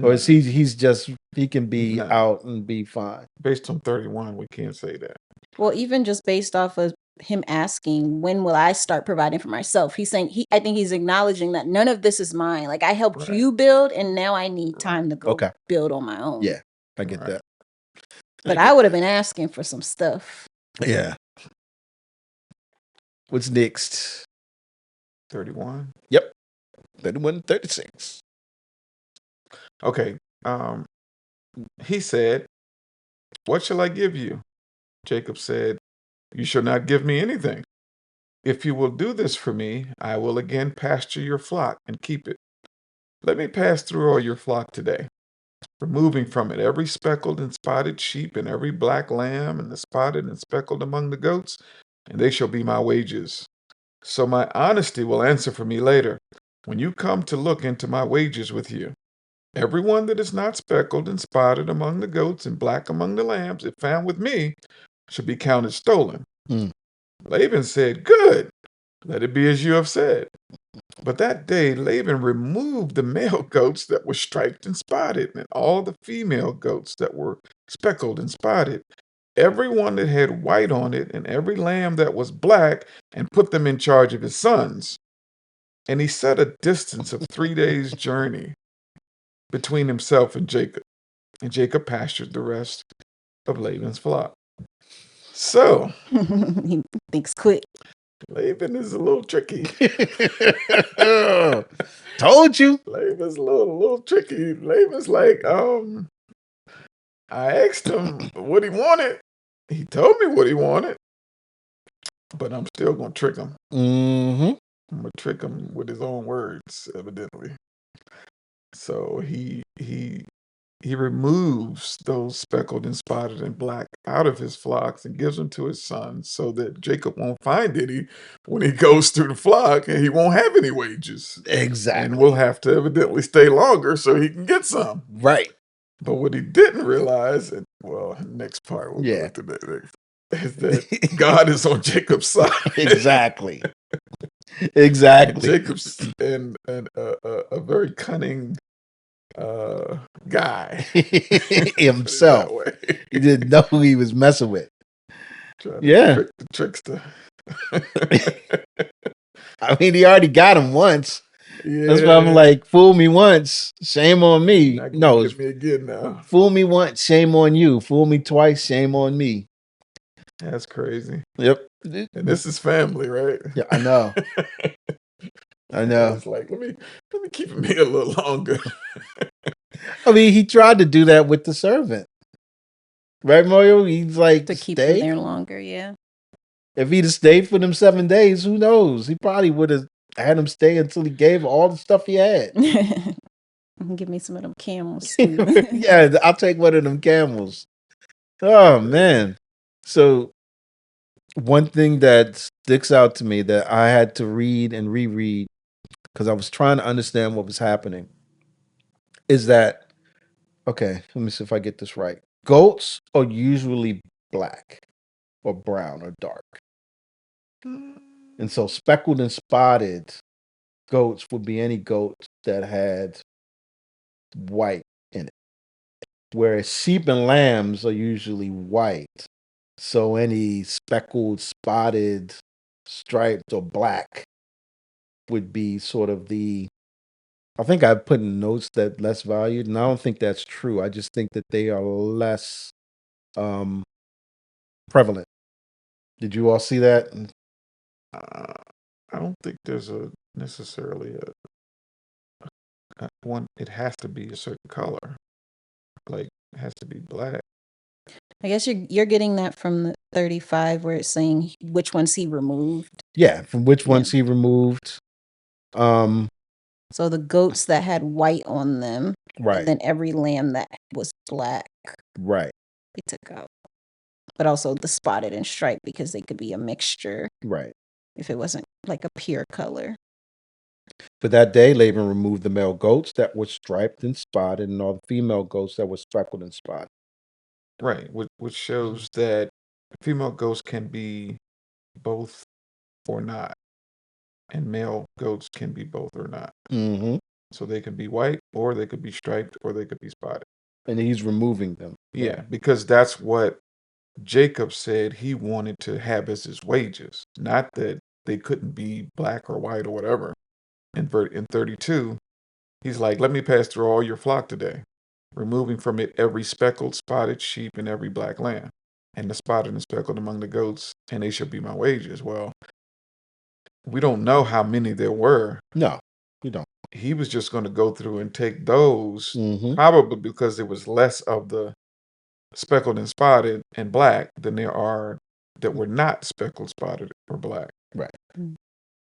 Speaker 2: Or is he can be
Speaker 1: No.
Speaker 2: out and be fine?
Speaker 1: Based on 31, we can't say that.
Speaker 3: Well, even just based off of him asking, when will I start providing for myself? He's saying, I think he's acknowledging that none of this is mine. Like, I helped
Speaker 1: Right.
Speaker 3: you build, and now I need time to go
Speaker 2: Okay.
Speaker 3: build on my own.
Speaker 2: Yeah, I get
Speaker 1: Right.
Speaker 2: that.
Speaker 3: But I would have been asking for some stuff.
Speaker 2: Yeah. What's next?
Speaker 1: 31.
Speaker 2: Yep. 31, 36.
Speaker 1: Okay. He said, "What shall I give you?" Jacob said, "You shall not give me anything. If you will do this for me, I will again pasture your flock and keep it. Let me pass through all your flock today, removing from it every speckled and spotted sheep and every black lamb and the spotted and speckled among the goats, and they shall be my wages. So my honesty will answer for me later, when you come to look into my wages with you. Every one that is not speckled and spotted among the goats and black among the lambs, if found with me, shall be counted stolen."
Speaker 2: Mm.
Speaker 1: Laban said, "Good, let it be as you have said." But that day Laban removed the male goats that were striped and spotted, and all the female goats that were speckled and spotted, every one that had white on it, and every lamb that was black, and put them in charge of his sons. And he set a distance of 3 days' journey between himself and Jacob pastured the rest of Laban's flock. So,
Speaker 3: He thinks quick.
Speaker 1: Laban is a little tricky.
Speaker 2: Told you.
Speaker 1: Laban's a little tricky. Laban's like, I asked him what he wanted. He told me what he wanted, but I'm still gonna trick him.
Speaker 2: Mm-hmm.
Speaker 1: I'm gonna trick him with his own words, evidently. So he removes those speckled and spotted and black out of his flocks and gives them to his sons, so that Jacob won't find any when he goes through the flock, and he won't have any wages.
Speaker 2: Exactly.
Speaker 1: And will have to evidently stay longer so he can get some.
Speaker 2: Right.
Speaker 1: But what he didn't realize, and well, next part we'll go to that next, is that God is on Jacob's side.
Speaker 2: Exactly. Exactly.
Speaker 1: Jacob's and a very cunning guy
Speaker 2: himself. He didn't know who he was messing with.
Speaker 1: Trying to trick the trickster.
Speaker 2: I mean, he already got him once.
Speaker 1: Yeah.
Speaker 2: That's why I'm like, fool me once, shame on me. No,
Speaker 1: get me again now.
Speaker 2: Fool me once, shame on you. Fool me twice, shame on me.
Speaker 1: That's crazy.
Speaker 2: Yep.
Speaker 1: And this is family, right?
Speaker 2: Yeah, I know. I know.
Speaker 1: It's like, let me keep him here a little longer.
Speaker 2: I mean, he tried to do that with the servant. Right, Mario? He's like,
Speaker 3: to keep him there longer, yeah.
Speaker 2: If he'd have stayed for them 7 days, who knows? He probably would have had him stay until he gave all the stuff he had.
Speaker 3: Give me some of them camels.
Speaker 2: Yeah, I'll take one of them camels. Oh, man. So one thing that sticks out to me that I had to read and reread because I was trying to understand what was happening is that, okay, let me see if I get this right. Goats are usually black or brown or dark. And so speckled and spotted goats would be any goat that had white in it. Whereas sheep and lambs are usually white. So any speckled, spotted, striped, or black would be sort of the, I think I put in notes that less valued, and I don't think that's true. I just think that they are less prevalent. Did you all see that?
Speaker 1: I don't think there's necessarily a one. It has to be a certain color, like it has to be black.
Speaker 3: I guess you're getting that from the 35 where it's saying which ones he removed.
Speaker 2: Yeah, from which ones he removed.
Speaker 3: So the goats that had white on them,
Speaker 2: right,
Speaker 3: and then every lamb that was black,
Speaker 2: right,
Speaker 3: they took out. But also the spotted and striped because they could be a mixture,
Speaker 2: right,
Speaker 3: if it wasn't like a pure color.
Speaker 2: For that day, Laban removed the male goats that were striped and spotted, and all the female goats that were speckled and spotted.
Speaker 1: Right, which shows that female goats can be both or not, and male goats can be both or not.
Speaker 2: Mm-hmm.
Speaker 1: So they could be white, or they could be striped, or they could be spotted.
Speaker 2: And he's removing them.
Speaker 1: Yeah, right. Because that's what Jacob said he wanted to have as his wages, not that they couldn't be black or white or whatever. In 32, he's like, let me pass through all your flock today, removing from it every speckled, spotted sheep and every black lamb, and the spotted and speckled among the goats, and they shall be my wages. Well, we don't know how many there were.
Speaker 2: No, you don't.
Speaker 1: He was just going to go through and take those,
Speaker 2: Mm-hmm.
Speaker 1: probably because there was less of the speckled and spotted and black than there are that were not speckled, spotted, or black.
Speaker 2: Right.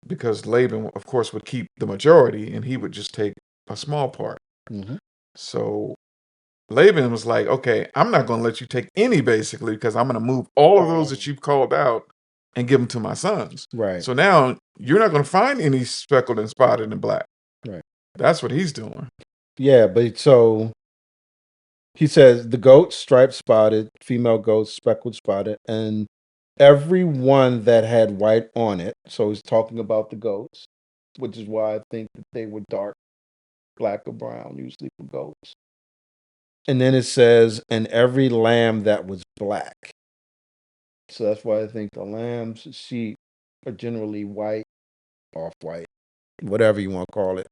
Speaker 1: Because Laban, of course, would keep the majority and he would just take a small part.
Speaker 2: Mm-hmm.
Speaker 1: So Laban was like, okay, I'm not going to let you take any, basically, because I'm going to move all of those that you've called out and give them to my sons.
Speaker 2: Right.
Speaker 1: So now you're not going to find any speckled and spotted and black.
Speaker 2: Right.
Speaker 1: That's what he's doing.
Speaker 2: Yeah, but so he says the goats, striped, spotted, female goats, speckled, spotted, and every one that had white on it. So he's talking about the goats, which is why I think that they were dark, black or brown, usually for goats. And then it says, and every lamb that was black. So that's why I think the lambs, sheep are generally white, off-white, whatever you want to call it.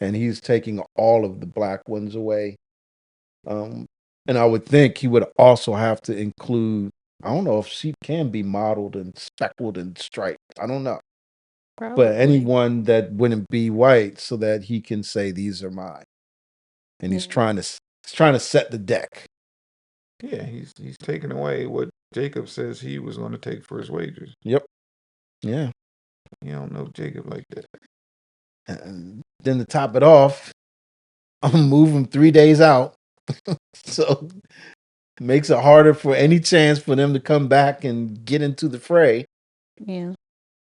Speaker 2: And he's taking all of the black ones away. And I would think he would also have to include, I don't know if sheep can be mottled and speckled and striped. I don't know.
Speaker 3: Probably.
Speaker 2: But anyone that wouldn't be white so that he can say, these are mine. And he's trying to set the deck.
Speaker 1: Yeah, he's taking away what Jacob says he was going to take for his wages.
Speaker 2: Yep. Yeah.
Speaker 1: You don't know Jacob like that.
Speaker 2: And then to top it off, I'm moving 3 days out. So makes it harder for any chance for them to come back and get into the fray.
Speaker 3: Yeah.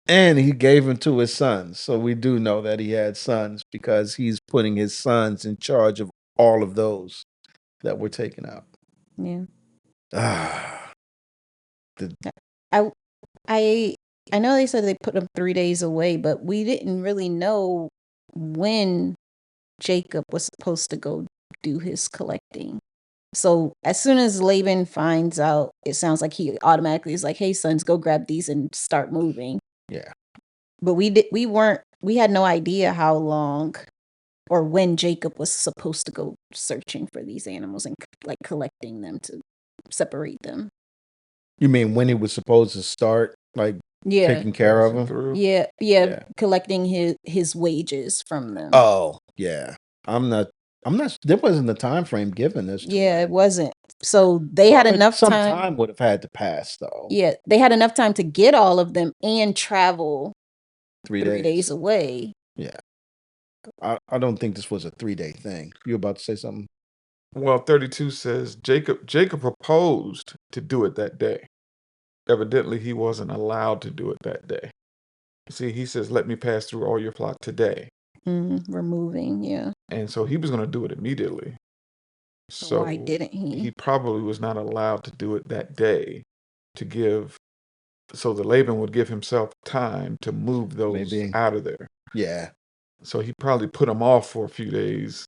Speaker 2: And he gave him to his sons. So we do know that he had sons because he's putting his sons in charge of all of those that were taken out.
Speaker 3: Yeah.
Speaker 2: Ah.
Speaker 3: I know they said they put him 3 days away, but we didn't really know when Jacob was supposed to go do his collecting. So as soon as Laban finds out, it sounds like he automatically is like, "Hey, sons, go grab these and start moving."
Speaker 2: Yeah.
Speaker 3: But we had no idea how long or when Jacob was supposed to go searching for these animals and like collecting them to separate them.
Speaker 2: You mean when he was supposed to start, like,
Speaker 3: Yeah.
Speaker 2: taking care of
Speaker 1: Passing
Speaker 2: them?
Speaker 1: through.
Speaker 3: Yeah, collecting his wages from them.
Speaker 2: Oh, yeah. I'm not. There wasn't a time frame given as to
Speaker 3: Yeah,
Speaker 2: when.
Speaker 3: it wasn't. So they had enough
Speaker 2: Some
Speaker 3: time.
Speaker 2: time would have had to pass, though.
Speaker 3: Yeah, they had enough time to get all of them and travel
Speaker 2: 3
Speaker 3: 3 days away.
Speaker 2: Yeah. I don't think this was a 3-day thing. You about to say something?
Speaker 1: Well, 32 says Jacob proposed to do it that day. Evidently, he wasn't allowed to do it that day. See, he says, let me pass through all your flock today.
Speaker 3: Removing, yeah.
Speaker 1: And so he was going to do it immediately. So
Speaker 3: why didn't he?
Speaker 1: He probably was not allowed to do it that day so that Laban would give himself time to move those out of there.
Speaker 2: Yeah.
Speaker 1: So he probably put them off for a few days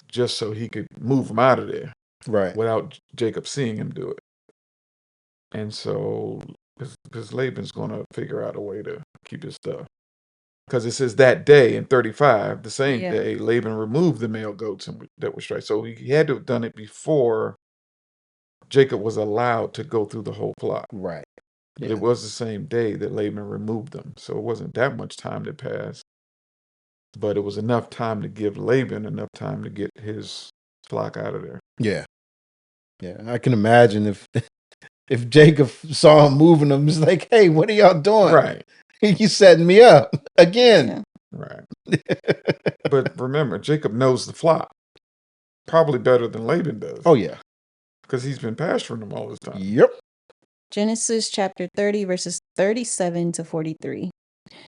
Speaker 1: just so he could move them out of there.
Speaker 2: Right.
Speaker 1: Without Jacob seeing him do it. And so, because Laban's going to figure out a way to keep his stuff. Because it says that day in 35, the same day, Laban removed the male goats that were striped. So he had to have done it before Jacob was allowed to go through the whole flock.
Speaker 2: Right.
Speaker 1: But it was the same day that Laban removed them. So it wasn't that much time that passed. But it was enough time to give Laban enough time to get his flock out of there.
Speaker 2: Yeah. Yeah. I can imagine if Jacob saw him moving them, he's like, hey, what are y'all doing?
Speaker 1: Right.
Speaker 2: You setting me up again.
Speaker 1: Yeah. Right. But remember, Jacob knows the flock probably better than Laban does.
Speaker 2: Oh, yeah.
Speaker 1: Because he's been pasturing them all this time.
Speaker 2: Yep.
Speaker 3: Genesis chapter 30, verses 37 to 43.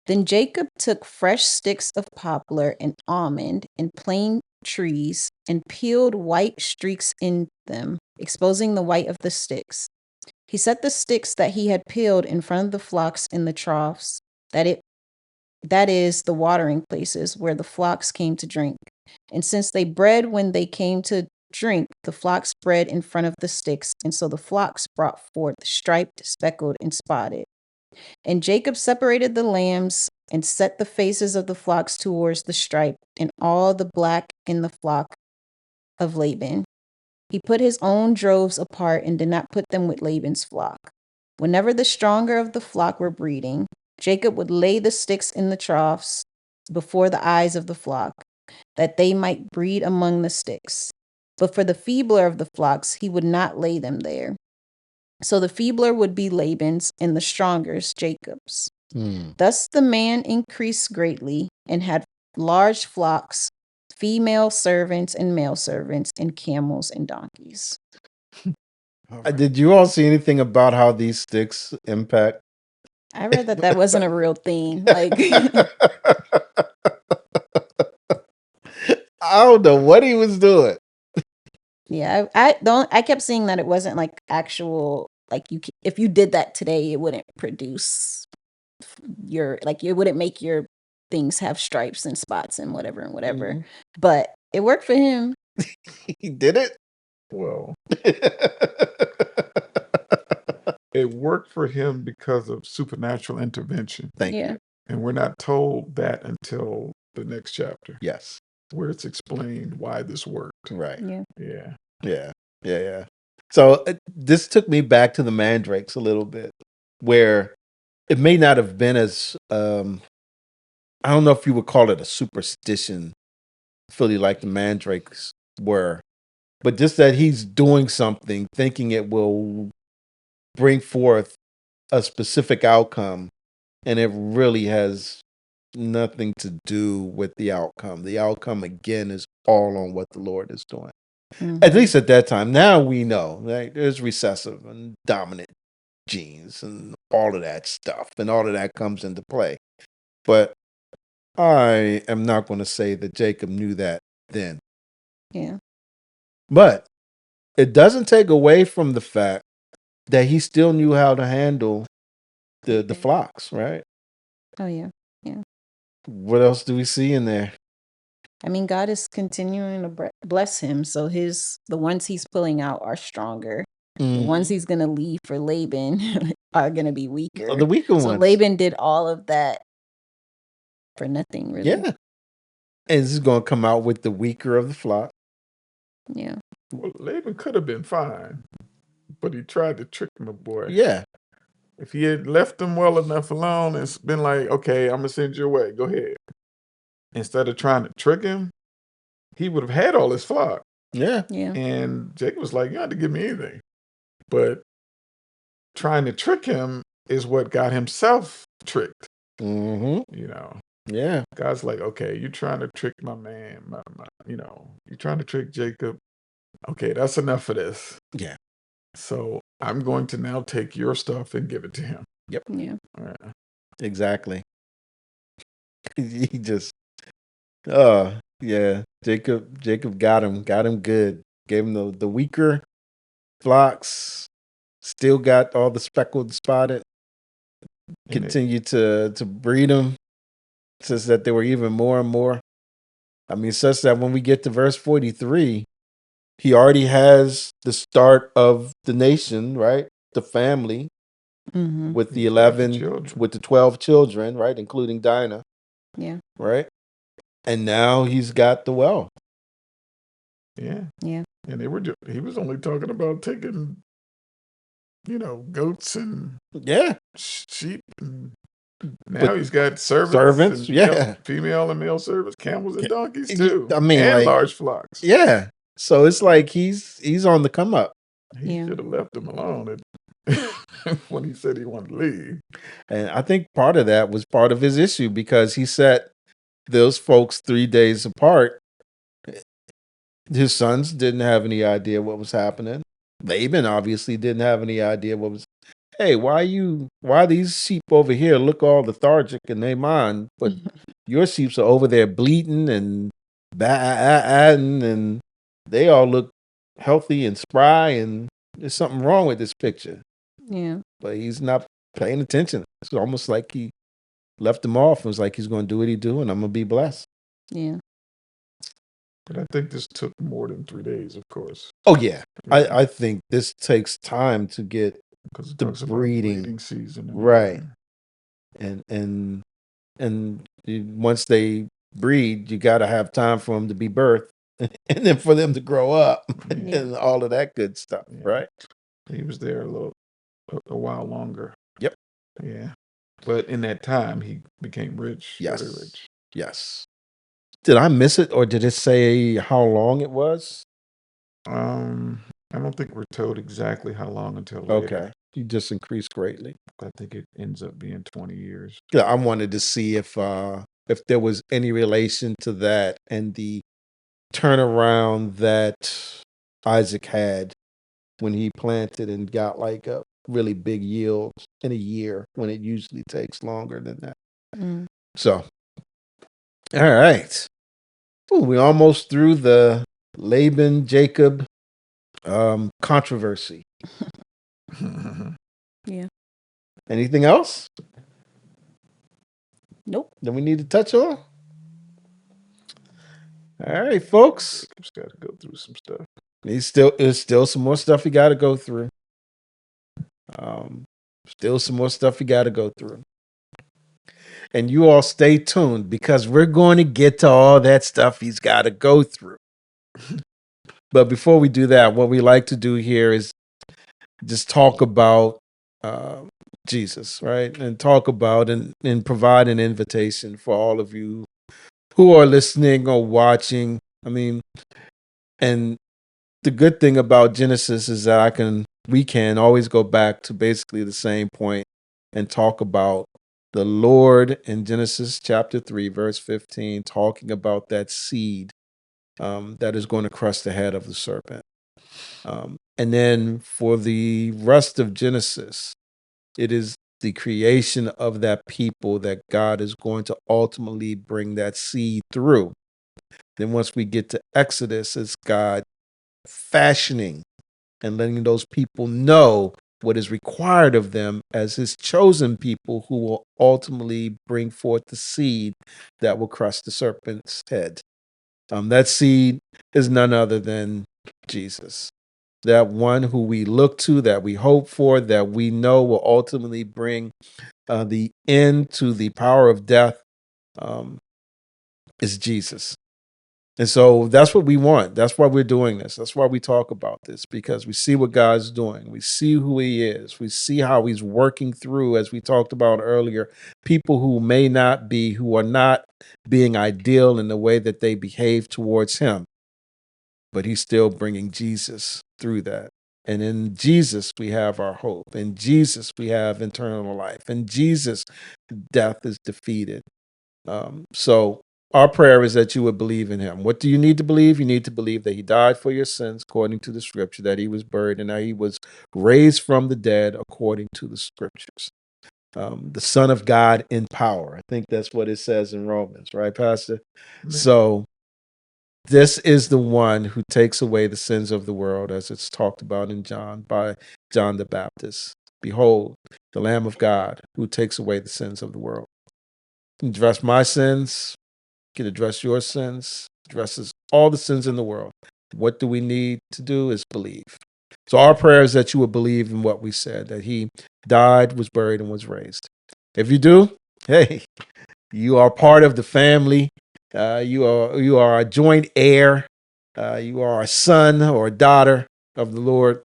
Speaker 3: Then Jacob took fresh sticks of poplar and almond and plane trees and peeled white streaks in them, exposing the white of the sticks. He set the sticks that he had peeled in front of the flocks in the troughs, that is the watering places where the flocks came to drink. And since they bred when they came to drink, the flocks bred in front of the sticks, and so the flocks brought forth striped, speckled, and spotted. And Jacob separated the lambs and set the faces of the flocks towards the striped, and all the black in the flock of Laban. He put his own droves apart and did not put them with Laban's flock. Whenever the stronger of the flock were breeding, Jacob would lay the sticks in the troughs before the eyes of the flock, that they might breed among the sticks. But for the feebler of the flocks, he would not lay them there. So the feebler would be Laban's, and the strongers Jacob's. Thus the man increased greatly and had large flocks, female servants and male servants, and camels and donkeys.
Speaker 2: Did you all see anything about how these sticks impact?
Speaker 3: I read that wasn't a real thing. Like,
Speaker 2: I don't know what he was doing.
Speaker 3: yeah, I kept seeing that it wasn't like actual, like if you did that today, it wouldn't produce it wouldn't make your things have stripes and spots and whatever and whatever.
Speaker 2: Mhm.
Speaker 3: But it worked for him.
Speaker 2: He did it?
Speaker 1: Well, it worked for him because of supernatural intervention.
Speaker 2: Thank
Speaker 3: Yeah.
Speaker 2: you.
Speaker 1: And we're not told that until the next chapter,
Speaker 2: Yes.
Speaker 1: where it's explained why this worked.
Speaker 2: Right.
Speaker 3: Yeah.
Speaker 1: Yeah.
Speaker 2: Yeah. Yeah. Yeah. So this took me back to the mandrakes a little bit, where it may not have been as, I don't know if you would call it a superstition, fully like the mandrakes were, but just that he's doing something, thinking it will bring forth a specific outcome, and it really has nothing to do with the outcome. The outcome, again, is all on what the Lord is doing.
Speaker 3: Mhm.
Speaker 2: At least at that time. Now we know, right? There's recessive and dominant genes and all of that stuff, and all of that comes into play. But I am not going to say that Jacob knew that then.
Speaker 3: Yeah.
Speaker 2: But it doesn't take away from the fact that he still knew how to handle the flocks, right?
Speaker 3: Oh yeah.
Speaker 2: What else do we see in there?
Speaker 3: I mean, God is continuing to bless him, so the ones he's pulling out are stronger. The ones he's gonna leave for Laban are gonna be weaker.
Speaker 2: The weaker
Speaker 3: So
Speaker 2: ones.
Speaker 3: Laban did all of that for nothing, really.
Speaker 2: Yeah. And this is going to come out with the weaker of the flock.
Speaker 3: Yeah.
Speaker 1: Well, Laban could have been fine, but he tried to trick my boy.
Speaker 2: Yeah.
Speaker 1: If he had left him well enough alone, it's been like, okay, I'm gonna send you away. Go ahead. Instead of trying to trick him, he would have had all his flock.
Speaker 2: Yeah.
Speaker 3: Yeah.
Speaker 1: And Jacob was like, you don't have to give me anything. But trying to trick him is what got himself tricked.
Speaker 2: Mm-hmm.
Speaker 1: You know,
Speaker 2: Yeah.
Speaker 1: God's like, okay, you're trying to trick my man, you're trying to trick Jacob. Okay, that's enough of this.
Speaker 2: Yeah.
Speaker 1: So I'm going to now take your stuff and give it to him.
Speaker 2: Yep.
Speaker 3: Yeah.
Speaker 2: Exactly. He just, oh, yeah. Jacob got him good. Gave him the weaker flocks. Still got all the speckled, spotted. Continued to breed them, such that there were even more and more. I mean, such that when we get to verse 43, he already has the start of the nation, right? The family
Speaker 3: Mm-hmm.
Speaker 2: with the
Speaker 1: 11
Speaker 2: 11,
Speaker 1: children.
Speaker 2: with the 12 children, right? Including Dinah,
Speaker 3: Yeah.
Speaker 2: right? And now he's got the well.
Speaker 1: Yeah.
Speaker 3: Yeah.
Speaker 1: And he was only talking about taking, goats and
Speaker 2: Yeah.
Speaker 1: sheep. And now he's got servants and
Speaker 2: yeah.
Speaker 1: female and male servants, camels and donkeys too.
Speaker 2: I mean,
Speaker 1: and
Speaker 2: like,
Speaker 1: large flocks.
Speaker 2: Yeah. So it's like he's on the come up.
Speaker 1: He should have left him alone when he said he wanted to leave.
Speaker 2: And I think part of that was part of his issue, because he set those folks 3 days apart. His sons didn't have any idea what was happening. Laban obviously didn't have any idea what was. Hey, why these sheep over here look all lethargic in their mind, but your sheep are over there bleating and batting, and they all look healthy and spry, and there's something wrong with this picture.
Speaker 3: Yeah.
Speaker 2: But he's not paying attention. It's almost like he left him off and was like, he's going to do what he do, and I'm going to be blessed.
Speaker 3: Yeah.
Speaker 1: But I think this took more than 3 days, of course.
Speaker 2: Oh, yeah. I think this takes time to get
Speaker 1: because
Speaker 2: the breeding
Speaker 1: season.
Speaker 2: Right. And once they breed, you got to have time for them to be birthed. and then for them to grow up
Speaker 1: Yeah.
Speaker 2: and all of that good stuff,
Speaker 1: Yeah.
Speaker 2: right?
Speaker 1: He was there a while longer.
Speaker 2: Yep.
Speaker 1: Yeah. But in that time, he became rich.
Speaker 2: Yes.
Speaker 1: Very rich.
Speaker 2: Yes. Did I miss it, or did it say how long it was?
Speaker 1: I don't think we're told exactly how long until later.
Speaker 2: Okay. You just increased greatly.
Speaker 1: I think it ends up being 20 years.
Speaker 2: Yeah, I wanted to see if there was any relation to that and the turnaround that Isaac had when he planted and got like a really big yield in a year, when it usually takes longer than that.
Speaker 3: Mm.
Speaker 2: So, all right. Ooh, we're almost through the Laban Jacob controversy.
Speaker 3: Yeah.
Speaker 2: Anything else
Speaker 3: Nope.
Speaker 2: that we need to touch on? All right, folks.
Speaker 1: Jacob's got to go through some stuff.
Speaker 2: There's still some more stuff you got to go through. Still some more stuff you got to go through. And you all stay tuned, because we're going to get to all that stuff he's got to go through. But before we do that, what we like to do here is just talk about Jesus, right? And talk about and provide an invitation for all of you who are listening or watching. I mean, and the good thing about Genesis is that we can always go back to basically the same point and talk about the Lord in Genesis chapter 3, verse 15, talking about that seed that is going to crush the head of the serpent. And then for the rest of Genesis, it is the creation of that people that God is going to ultimately bring that seed through. Then once we get to Exodus, it's God fashioning and letting those people know what is required of them as his chosen people, who will ultimately bring forth the seed that will crush the serpent's head. That seed is none other than Jesus. That one who we look to, that we hope for, that we know will ultimately bring the end to the power of death, is Jesus. And so that's what we want. That's why we're doing this. That's why we talk about this, because we see what God's doing. We see who he is. We see how he's working through, as we talked about earlier, people who are not being ideal in the way that they behave towards him. But he's still bringing Jesus through that. And in Jesus, we have our hope. In Jesus, we have eternal life. In Jesus, death is defeated. So our prayer is that you would believe in him. What do you need to believe? You need to believe that he died for your sins according to the scripture, that he was buried, and that he was raised from the dead according to the scriptures. The Son of God in power. I think that's what it says in Romans, right, Pastor?
Speaker 1: Amen.
Speaker 2: So this is the one who takes away the sins of the world, as it's talked about in John by John the Baptist. Behold, the Lamb of God who takes away the sins of the world. Can address my sins, can address your sins, addresses all the sins in the world. What do we need to do is believe. So our prayer is that you would believe in what we said, that he died, was buried, and was raised. If you do, hey, you are part of the family. You are a joint heir. You are a son or a daughter of the Lord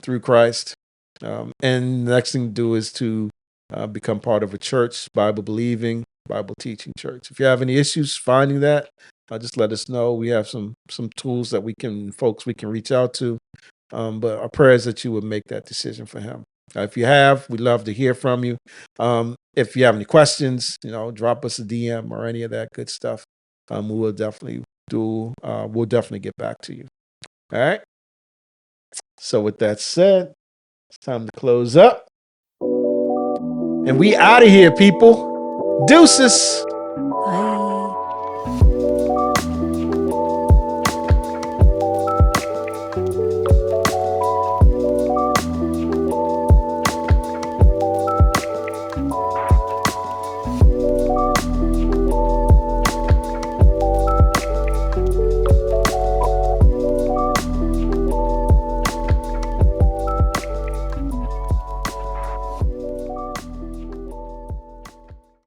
Speaker 2: through Christ. And the next thing to do is to become part of a church, Bible believing, Bible teaching church. If you have any issues finding that, just let us know. We have some tools that we can reach out to. But our prayer is that you would make that decision for him. If you have, we'd love to hear from you. If you have any questions, drop us a DM or any of that good stuff. We'll definitely get back to you. All right. So with that said, it's time to close up. And we out of here, people. Deuces.
Speaker 3: Bye.